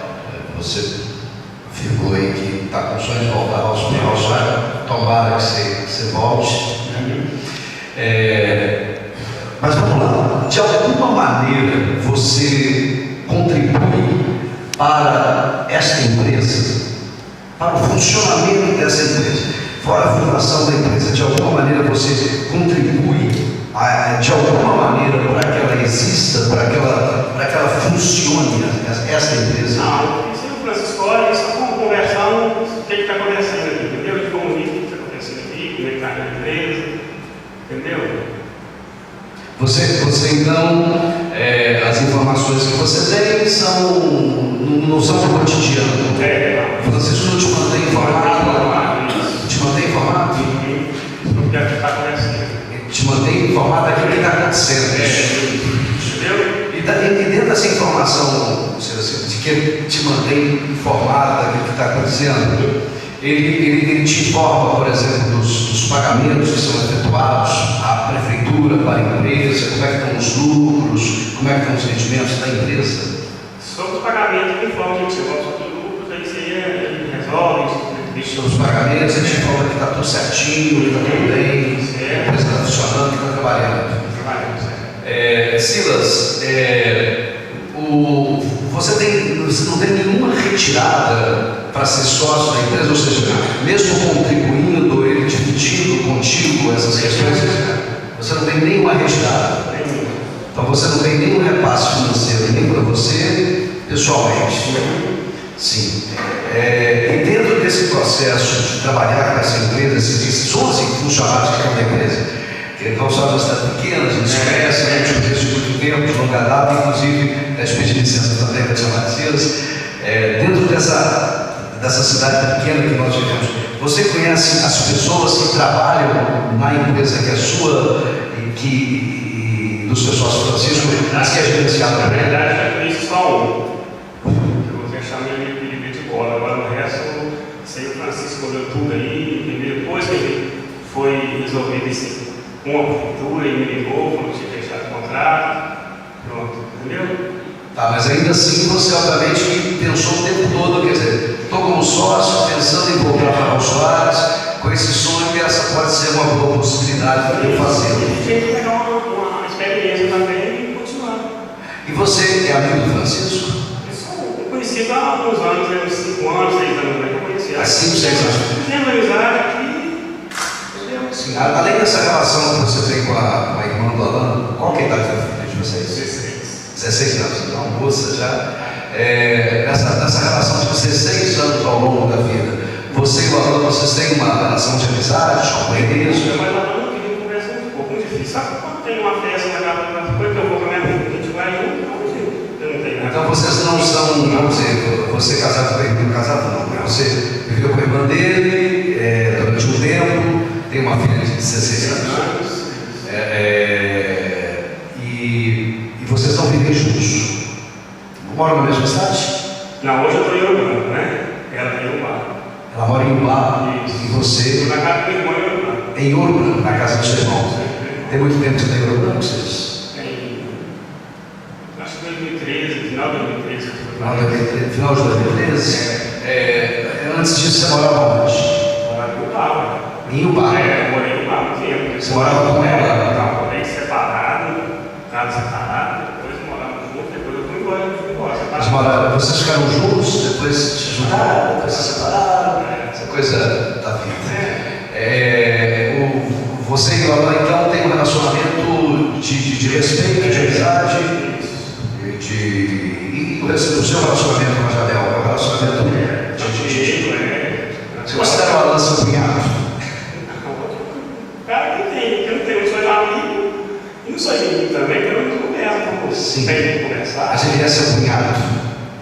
Você afirmou aí que está com sonhos de voltar aos funcionários, tomara que você volte. Mas vamos lá, de alguma maneira você contribui para esta empresa, para o funcionamento dessa empresa, fora a fundação da empresa, de alguma maneira você contribui de alguma maneira para que ela exista, para que ela funcione, esta empresa? Não, isso é uma escola, só com conversão, o que está acontecendo aqui, entendeu? De comunicar o que está acontecendo aqui, como é que está na empresa, entendeu? Você então, as informações que você tem não são do cotidiano. Não. Francisco não te mantém informado? Te mantém informado? O que está acontecendo. Te mantém informado daquilo que está acontecendo. Entendeu? E dentro dessa informação, de que ele te mantém informado daquilo que está acontecendo, ele te informa, por exemplo, dos pagamentos que são efetuados à prefeitura, para a empresa, como é que estão os lucros, como é que estão os rendimentos da empresa. Sobre os pagamentos, ele informa que chegou sobre os lucros, aí ele resolve, deixa Os pagamentos, ele te informa que está tudo certinho, que está tudo bem, que a empresa está funcionando, que está trabalhando. Silas, você não tem nenhuma retirada para ser sócio da empresa, ou seja, mesmo contribuindo, ele dividindo contigo essas questões, você não tem nenhuma retirada. Então você não tem nenhum repasse financeiro, nem para você pessoalmente. Sim. E dentro desse processo de trabalhar com essa empresa, esses 11 funcionários que estão na empresa, que são só uma cidade pequena, a gente se conhece, a gente conhece de muito tempo, de longa data, inclusive pedir licença também para te chamar Silas. Dentro dessa cidade pequena que nós vivemos, você conhece as pessoas que trabalham na empresa que é sua e do seu sócio Francisco, mas que é gerenciado Na também? verdade, eu conheço só um. Eu vou deixar ele de bola. Agora o resto, sei o Francisco olhou tudo aí, entendeu? Depois que ele foi resolvido isso com a prefeitura, ele me ligou, falou que tinha fechado o contrato. Pronto, entendeu? Tá, mas ainda assim você obviamente pensou o tempo todo, quer dizer, estou como sócio, pensando em voltar para os usuários, com esse sonho que essa pode ser uma boa possibilidade para eu fazer. Tinha que pegar uma experiência também e continuar. E você é amigo do Francisco? Eu conheci há alguns anos, uns 5 anos, 6 anos, né? Eu conheci. Há 5, 6 anos. Fizemos amizade aqui, entendeu? Sim, além dessa relação que você tem com a irmã do Alan, qual que é a idade da filha de vocês? 16 anos, então, moça já. Nessa relação de 16 anos ao longo da vida, você e o Alan, vocês têm uma relação de amizade, de companheirismo? Mas lá não queria conversar um pouco difícil. Sabe quando tem uma festa na casa da coisa que eu vou com a minha mãe, a gente vai junto, eu não tenho Então vocês não são, vamos dizer, você é casado com ele, casado não, né? Você viveu com a irmã dele durante um tempo, tem uma filha de 16 anos, e vocês não vivem juntos. Moram na mesma cidade? Não, hoje eu estou em Ouro Branco, né? Ela tem um bar. Ela mora em Umbá, e você Estou na casa do meu irmão em Ouro Branco. em Ouro Branco, na casa do seu irmão. Tem muito tempo que você tem em Ouro Branco, vocês? Tem, acho que 2013, final de 2013. Final de 2013? Antes disso você morava onde? Morava em Umbá. Em Umbá. Eu morei em Umbá muito tempo. Você morava com ela? Não, morei separado, casa separada, depois morava junto, depois eu fui embora. Vocês ficaram juntos, depois se juntaram, depois se separaram. Essa coisa da vida. Você e ela então tem um relacionamento de respeito, de amizade, e o seu relacionamento com a Jadel é um relacionamento de. Você considera o Alan seu cunhado? Cara que eu não tenho, eu sou amigo e não sou inimigo também, eu não converso, Sim. tem que conversar. Mas ele é seu cunhado.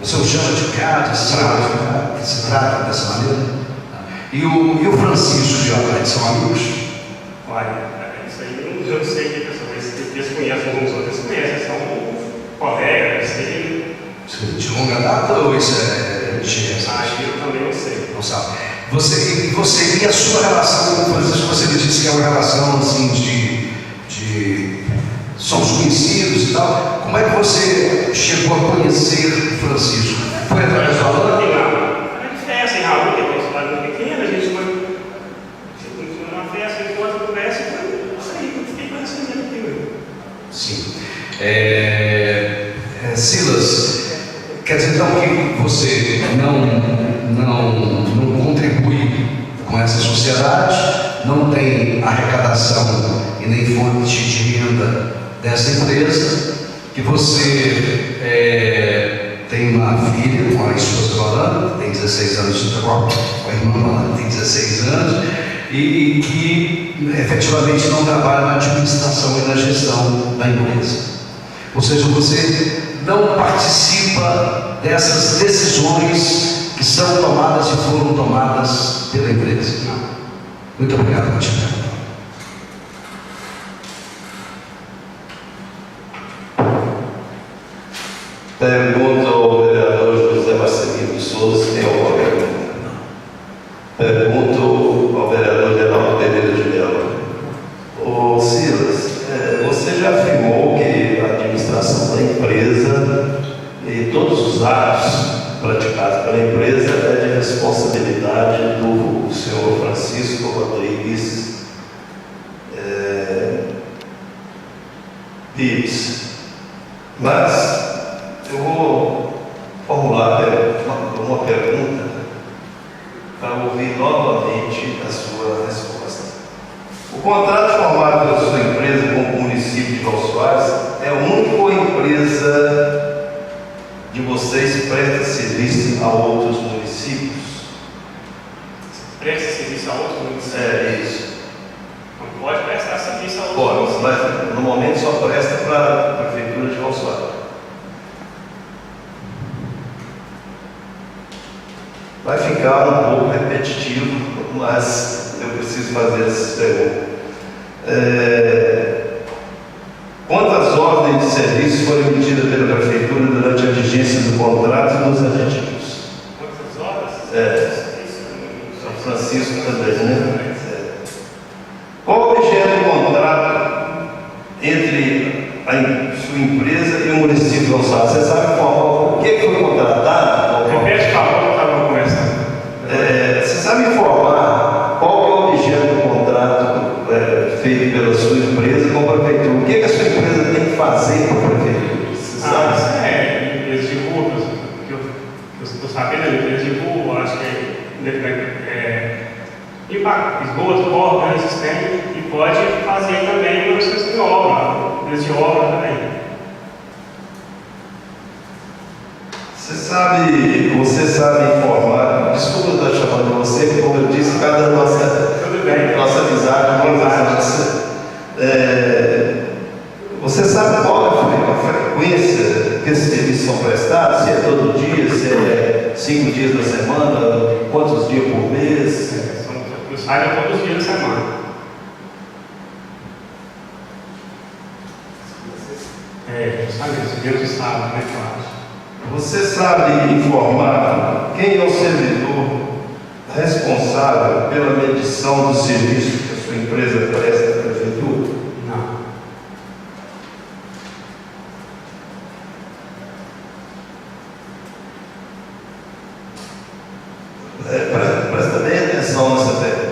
Você o chama de cunhado, se trata dessa maneira? E o Francisco e o Alan são amigos? Olha, isso aí eu não sei que pessoas eles conhecem uns outros, eles conhecem, são colegas, sei. De longa data ou isso é de Eu também não sei. Não sabe. Você e a sua relação com o Francisco, você me disse que é uma relação assim de somos conhecidos e tal. Como é que você chegou a conhecer o Francisco? Foi através do Alan? Era de festa em Raul, que é uma cidade muito pequena, a gente foi numa festa, a gente foi conversa e foi isso aí, eu fiquei conhecendo ele aqui. Sim. Silas, quer dizer então que você não contribui com essa sociedade, não tem arrecadação e nem fonte de renda dessa empresa, que você tem uma filha com a esposa do Alan, tem 16 anos, com a irmã do Alan, tem 16 anos, e que efetivamente não trabalha na administração e na gestão da empresa. Ou seja, você não participa dessas decisões que são tomadas e foram tomadas pela empresa. Muito obrigado, Martina. Pergunto ao vereador José Marcelino de Souza se tem alguma pergunta. Pergunto ao vereador Geraldo Pereira de Mello. Ô Silas, você já afirmou que a administração da empresa e todos os atos praticados pela empresa é de responsabilidade do senhor Francisco Rodrigues Pires. Mas eu vou formular uma pergunta para ouvir novamente a sua resposta. O contrato formado pela sua empresa com o município de João Soares é a única empresa de vocês que presta serviço a outros municípios? Presta serviço a outros municípios? É isso. Não pode prestar serviço a outros Pode, municípios. mas no momento só presta para a prefeitura de João Soares. Vai ficar um pouco repetitivo, mas eu preciso fazer essa pergunta. Quantas ordens de serviço foram emitidas pela prefeitura durante a vigência do contrato e dos aditivos? Quantas horas? São Francisco também, né? Qual o objeto do contrato entre a sua empresa e o município de João Soares? Você sabe qual? O que foi contratado? Repete, por favor, eu estava conversando. Você sabe informar qual que é o objeto do contrato feito pela sua empresa com a prefeitura? O que a sua empresa tem que fazer com a prefeitura? Você sabe? Isso é empresa de rua, que eu estou sabendo, é empresa de rua, acho que limpar esgoto, porta, existente, e pode fazer também manutenção de obra, empresa de obra também. Você sabe informar, desculpa eu estar chamando você, porque como eu disse, cada nossa amizade, você sabe qual é a frequência que esses serviços são prestados? dias da semana. Justamente, Deus sabe, né, claro. Você sabe informar quem é o servidor responsável pela medição do serviço que a sua empresa presta à prefeitura? Não. Presta bem atenção nessa pergunta.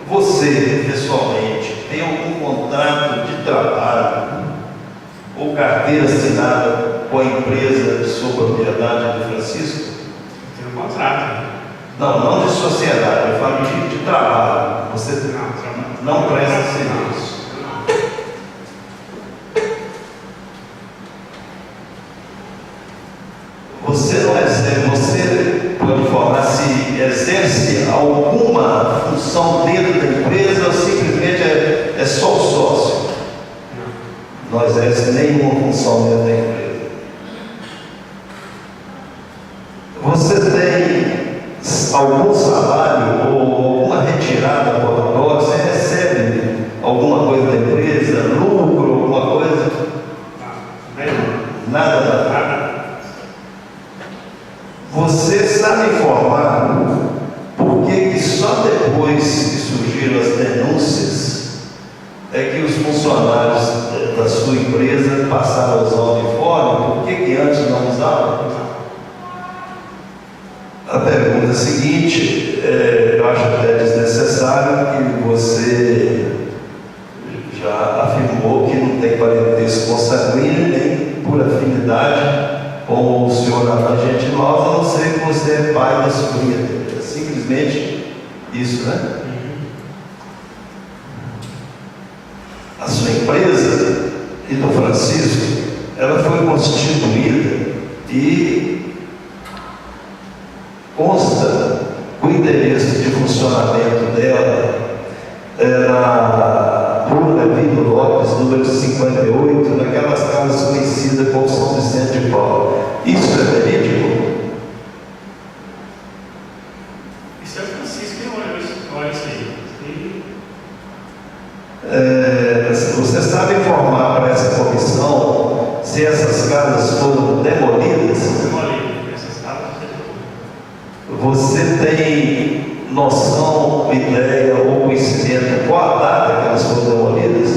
Você, pessoalmente, tem algum contrato de trabalho ou carteira assinada com a empresa de sua propriedade de Francisco? Tem um contrato. Não de sociedade, eu falo de trabalho. Você não presta serviço. Você não exerce, você pode informar se exerce alguma função dentro da empresa ou simplesmente é só o sócio? Não exerce nenhuma função dentro da empresa. Você tem algum salário ou alguma retirada protocolo? Você recebe alguma coisa da empresa, lucro, alguma coisa? Nada. Você sabe informar por que só depois que surgiram as denúncias é que os funcionários da sua empresa passaram a usar o uniforme? Por que antes não usavam? A pergunta é a seguinte, eu acho até desnecessário que você já afirmou que não tem parentesco consanguíneo nem por afinidade com o senhor Alain Gentilosa, a não ser que você é pai da sobrinha dele. É simplesmente isso, né? A sua empresa e do Francisco, ela foi constituída e consta o endereço de funcionamento dela na Rua Levindo Lopes, número 58, naquelas casas conhecidas como São Vicente de Paulo. Isso é verídico? Isso é o Francisco que olha isso aí. Você sabe informar para essa comissão se essas casas foram demolidas? Você tem noção, ideia ou conhecimento qual a data que elas foram demolidas?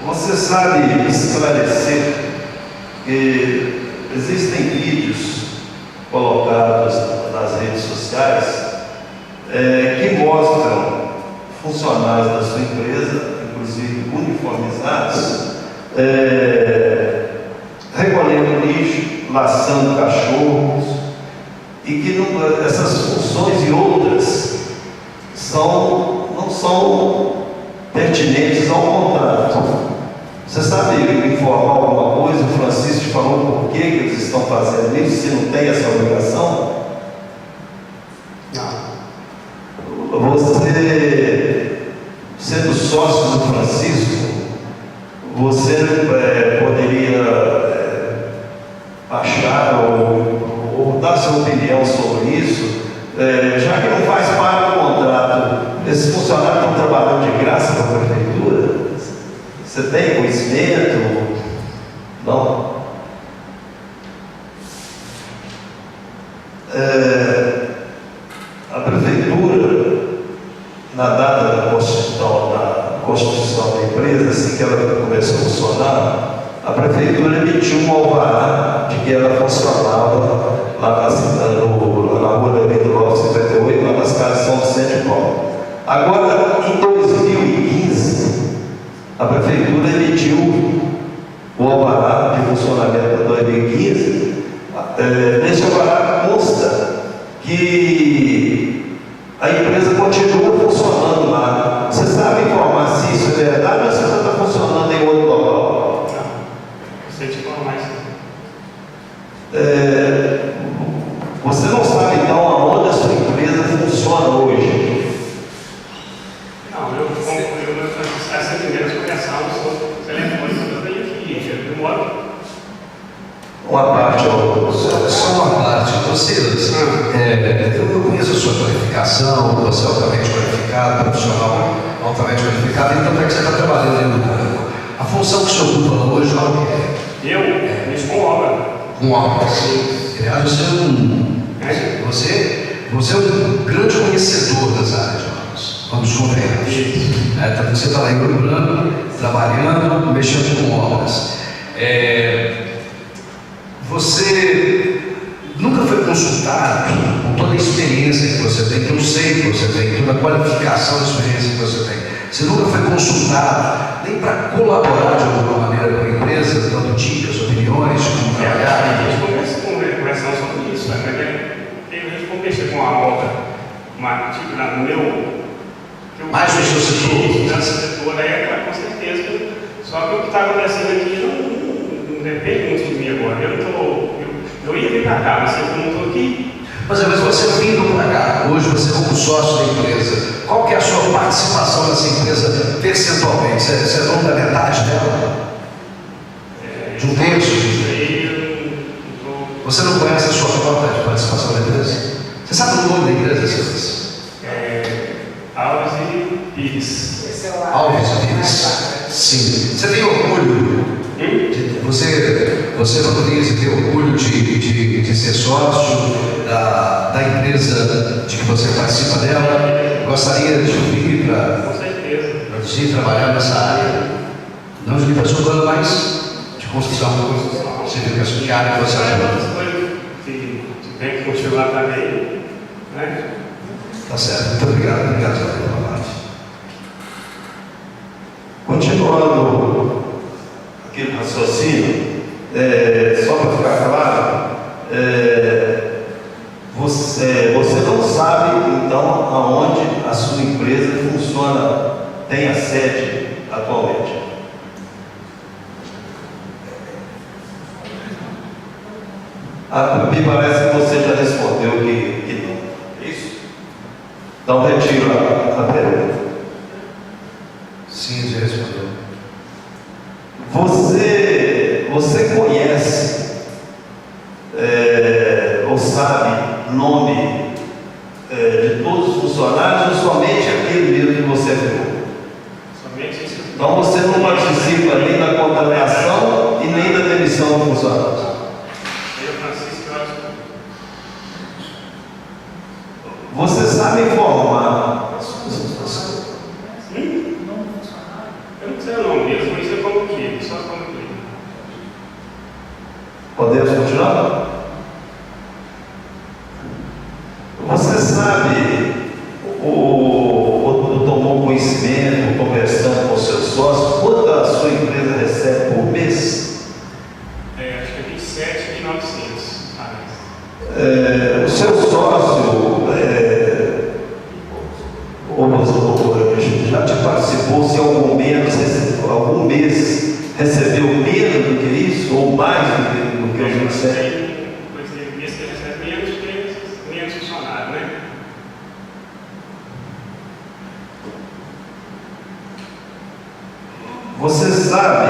Você sabe esclarecer que existem vídeos colocados nas redes sociais que mostram funcionários da sua empresa, inclusive uniformizados, recolhendo lixo, laçando cachorros, e que essas funções e outras não são pertinentes ao contrato. Você sabe informar alguma coisa? O Francisco te falou por que eles estão fazendo isso, se não tem essa obrigação? Não. Você, sendo sócio do Francisco, você poderia achar ou dar sua opinião sobre isso, já que não faz parte do contrato, esses funcionários estão trabalhando de graça para a prefeitura? Você tem conhecimento? Não? A prefeitura, na data da constituição da empresa, assim que ela começou a funcionar, a prefeitura emitiu um alvará de que ela funcionava lá na Rua Levindo Lopes 58, lá nas casas São Vicente de Paulo. Agora, em 2015, a prefeitura emitiu o alvará de funcionamento de 2015. Nesse alvará consta que a empresa continua funcionando lá. Você sabe informar se isso é verdade ou se ela está funcionando em outro local? Não sei te informar isso. Você não sabe então aonde a sua empresa funciona hoje? Não, essa primeira conversação sobre telefone, eu moro. Uma parte, Só uma parte. Você, eu conheço a sua qualificação, você é altamente qualificado, profissional altamente qualificado, então para que você está trabalhando aí no campo. A função que o senhor ocupa hoje, qual que é? Eu mexo com obra. Com obras. Aliás, você é um grande conhecedor das áreas de obras, vamos convenhamos. Você está lá em Rio Branco, trabalhando, mexendo com obras. Você nunca foi consultado, com toda a experiência que você tem, que eu sei que você tem, toda a qualificação e experiência que você tem, você nunca foi consultado nem para colaborar de alguma maneira com a empresa, dando dicas, opiniões, como trabalhar? A gente começa conversando sobre isso, né? A gente conversa com a obra, tipo, no meu. Mais no seu setor? Nessa setor, com certeza. Só que o que está acontecendo aqui não depende muito de mim agora. Eu ia vir para cá, mas eu não estou aqui. Mas você vindo para cá, hoje você como sócio da empresa, qual que é a sua participação nessa empresa percentualmente? Você é dono da metade dela? De um terço? Você não conhece a sua cota de participação da empresa? Você sabe o nome da empresa, Silas? Alves e Pires. Alves e Pires. Sim. Você tem orgulho? Você valoriza, tem orgulho de ser sócio da empresa de que você participa dela? Gostaria de vir para trabalhar nessa área? Não de limpeza urbana, mas de construção. Você viu que área que você atua? Tem que continuar também, né? Tá certo. Muito obrigado pela parte. Continuando aquele raciocínio, só para ficar claro, você não sabe então aonde a sua empresa funciona, tem a sede atualmente. Me parece que você já respondeu que não. É isso? Então retiro a pergunta. Sim, já respondeu. Você conhece ou sabe nome de todos os funcionários ou somente aquele mesmo que você viu? Somente isso. Então você não participa nem da contratação e nem da demissão do funcionário. Você sabe informar? Eu não sei o nome mesmo, mas é como que, só como que. Podemos continuar? Você sabe, ou tomou conhecimento, conversando com seus sócios, quanto a sua empresa recebe por mês? Acho que é 27.900. O seu sócio já te participou, se algum mês recebeu menos do que isso, ou mais do que o recebe? Pois é, mês que recebe menos funcionário, né? Você sabe,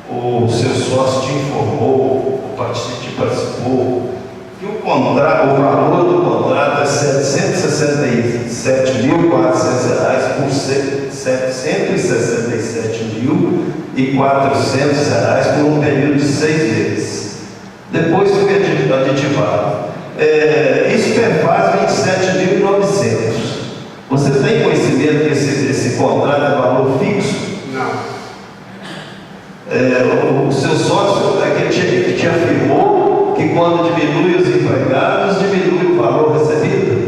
o seu sócio te informou, o partido te participou, que o valor do contrato é R$ 767.400 por R$ 767.400 por um período de 6 meses. Depois foi aditivado. Isso perfaz R$ 27.900. Você tem conhecimento que esse contrato é valor fixo? Não. O seu sócio que te afirmou que quando diminui os empregados, diminui o valor recebido?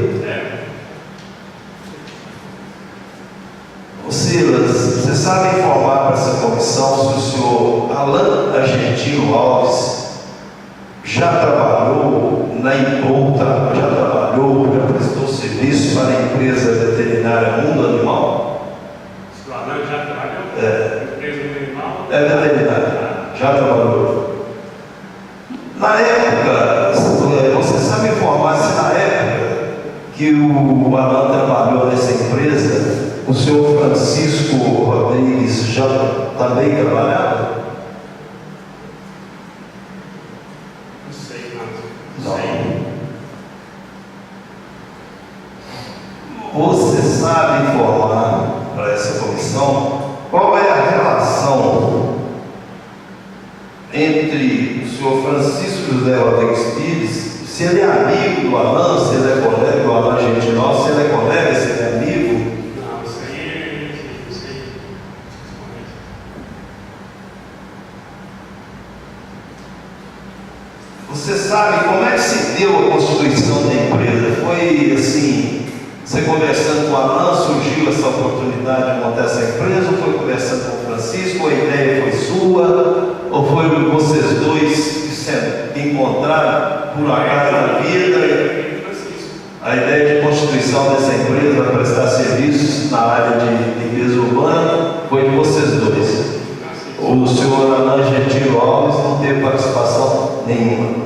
Silas, você sabe informar para essa comissão se o senhor Alan Argentino Alves já trabalhou na Impronta, já prestou serviço para a empresa veterinária Mundo Animal? O Alan já trabalhou? Empresa Mundo Animal? Veterinária, já trabalhou. Na época, você sabe informar se na época que o Alan trabalhou nessa empresa, o senhor Francisco Rodrigues já também trabalhava? sei, não. Não. Sei. Você sabe informar para essa comissão qual é a relação entre o senhor Francisco José Rodrigues Pires, se ele é amigo do Alan, se ele é colega do Alan Gentiló, se ele é colega, se ele é amigo? Não, isso aí, não sei. Você sabe como é que se deu a constituição da empresa? Foi assim, você conversando com o Alan, surgiu essa oportunidade de montar essa empresa, ou foi conversando com o Francisco, a ideia foi sua, ou foi vocês dois que se encontraram por acaso na vida? A ideia de constituição dessa empresa para prestar serviços na área de limpeza urbana foi de vocês dois. O senhor Alan Gentil Alves não teve participação nenhuma.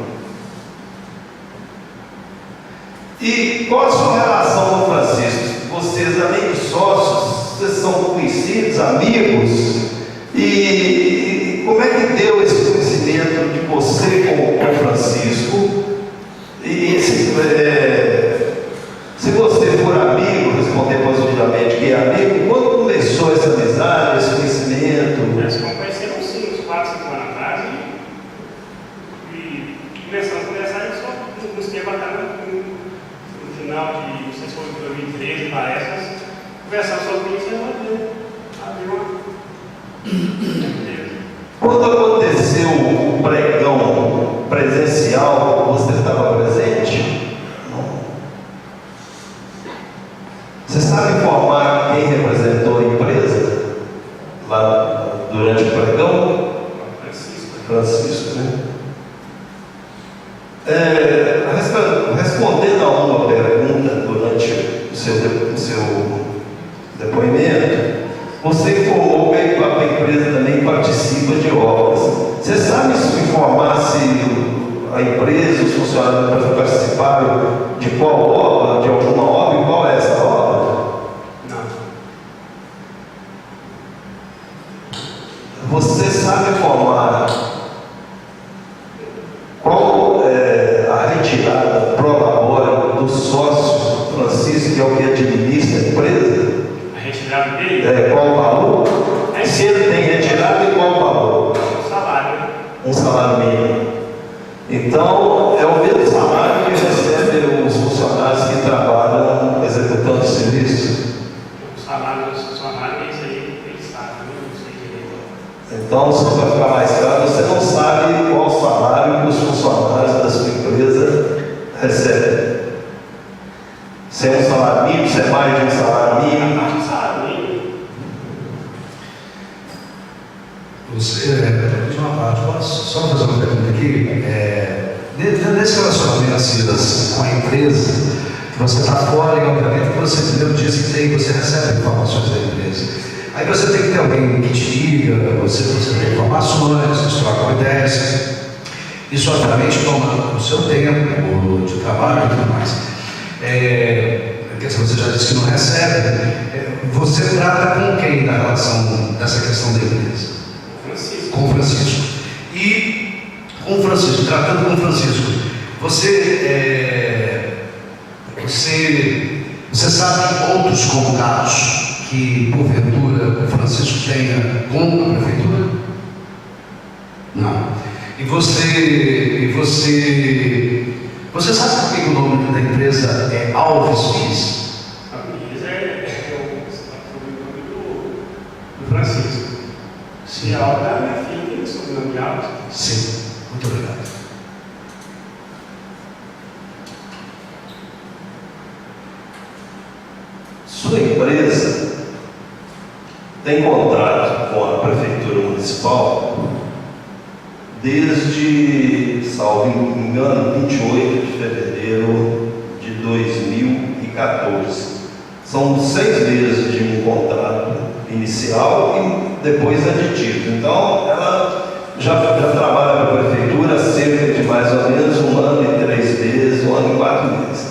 E qual a sua relação com o Francisco? Vocês, além de sócios, vocês são conhecidos, amigos? E como é que deu esse conhecimento de você com o Francisco? E se você for amigo, responder positivamente que é amigo, quando começou essa amizade, esse conhecimento? Nós conhecemos sim, uns 4, 5 anos atrás, e começamos a conversar só nos tempos atrás, no final de, não sei se foi em 2013, parece, mas conversamos sobre isso e abriu uma. Quando aconteceu o pregão presencial, você estava presente? Não. Você sabe informar quem representou a empresa lá durante o pregão? Francisco, né? Respondendo a uma pergunta durante o seu depoimento, você informou que a empresa também participa de obras. Você sabe informar se a empresa, os funcionários participaram de qual obra, de alguma obra, e qual é essa obra? Não. Você sabe informar qual é a retirada pro labore do sócio Francisco, que é o que administra a empresa? A retirada dele? Qual o valor? Se ele tem retirado, e qual o valor? O salário. Um salário mínimo. Então, é o mesmo salário que recebem os funcionários que trabalham executando serviços. O salário dos funcionários é isso aí, ele sabe, eu não sei direito. Então, só para ficar mais claro, você não sabe qual o salário que os funcionários da sua empresa recebem. Se é um salário mínimo, se é mais de um salário mínimo. Mais de um salário mínimo. Você, de uma parte, posso só fazer uma pergunta aqui? Nesse relacionamento, Silas, com a empresa, que você está fora, e obviamente que você primeiro disse que tem, você recebe informações da empresa. Aí você tem que ter alguém que te diga, você tem informações, você troca ideias. Isso, obviamente, toma o seu tempo de trabalho e tudo mais. Quer dizer, você já disse que não recebe. Você trata com quem na relação dessa questão da empresa? Com o Francisco. E com o Francisco, tratando com o Francisco, você sabe outros contatos que, porventura, o Francisco tenha com a prefeitura? Não. E você sabe por que o nome da empresa é Alves Pires? A Pires é do Francisco. Se a obra é minha filha, tem o sobrenome Alves. Sim. Muito obrigado. Sua empresa tem contrato com a Prefeitura Municipal desde, salvo engano, 28 de fevereiro de 2014. São 6 meses de um contrato inicial e depois aditivo. Então, ela já trabalha para a Prefeitura há cerca de mais ou menos 1 ano e 3 meses, 1 ano e 4 meses.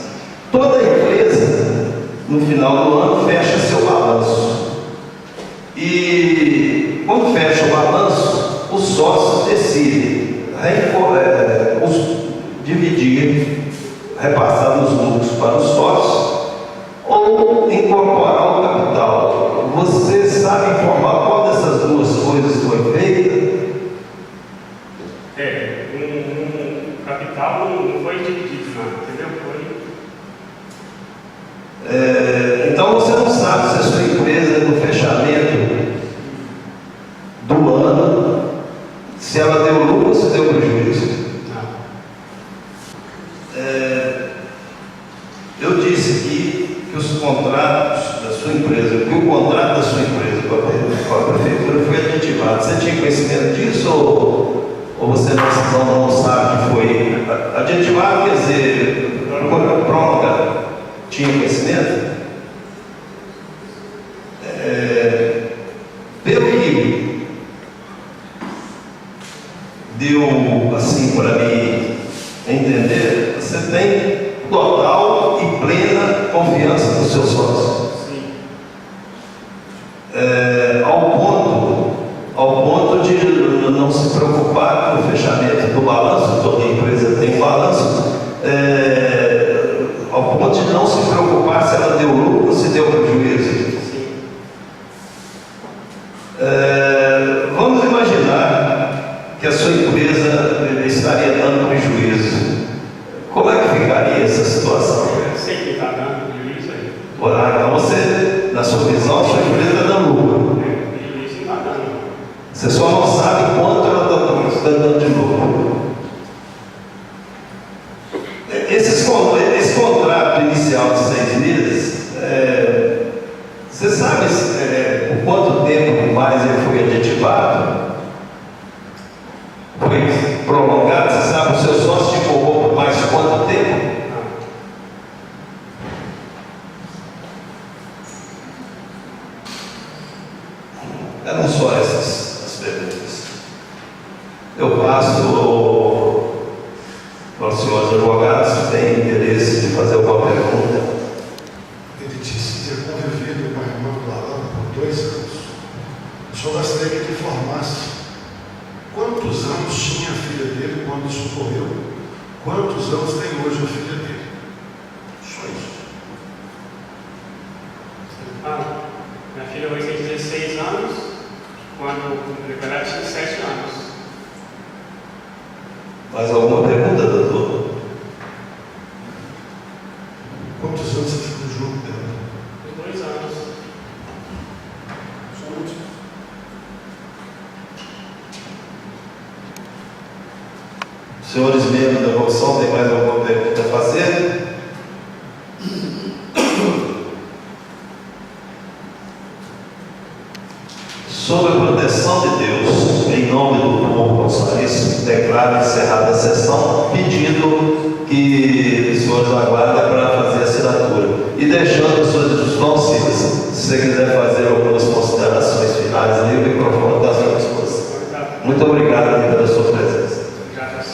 Toda empresa, no final do ano, fecha seu balanço. E quando fecha o balanço, os sócios decidem repassar os lucros para os sócios ou incorporar o capital. Você sabe informar qual dessas duas coisas foi feita? O capital não foi dividido, não, entendeu? Então você não sabe se a sua empresa, no fechamento do ano, se ela deu lucro ou se deu prejuízo. Eu disse aqui que os contratos da sua empresa, que o contrato da sua empresa com a prefeitura foi aditivado. Você tinha conhecimento disso ou você não sabe que foi aditivado? Quer dizer, prorroga. Tinha conhecimento? Pelo que deu assim para mim entender, você tem total e plena confiança no seu sócio. Sim. Ao ponto de não se preocupar com o fechamento do balanço. Toda empresa tem balanço. Ao ponto de não se preocupar se ela deu lucro ou se deu prejuízo. Sim. Vamos imaginar que a sua empresa estaria dando prejuízo. Como é que ficaria essa situação? Eu sei que está dando prejuízo aí. Então você, na sua visão, a sua empresa está dando lucro. Prejuízo não está dando. Você só não sabe quanto ela está dando de lucro. Esse contrato inicial de 6 meses, você sabe por quanto tempo mais ele foi aditivado? Foi prolongado? Você sabe, o seu sócio te cobrou por mais quanto tempo? Eram só essas as perguntas. Eu passo para os senhores advogados que têm interesse de fazer alguma pergunta. Ele disse ter convivido com a irmã do Alan por 2 anos. Eu só gostaria que ele informasse quantos anos tinha a filha dele quando isso ocorreu, quantos anos tem hoje a filha dele. Só isso. Minha filha vai ter 16 anos, quando ela tinha 7 anos. Mais alguma pergunta, doutor? Quantos anos você ficou junto dela? 2 anos. Só um último. Senhores membros da comissão, tem mais alguma pergunta a fazer? Sob a proteção de Deus, em nome do povo consolense, declaro encerrada a sessão, pedindo que os senhores aguardem para fazer a assinatura. E deixando as suas discussões, se você quiser fazer algumas considerações finais ali, o microfone está à sua disposição. Muito obrigado pela sua presença. Obrigado.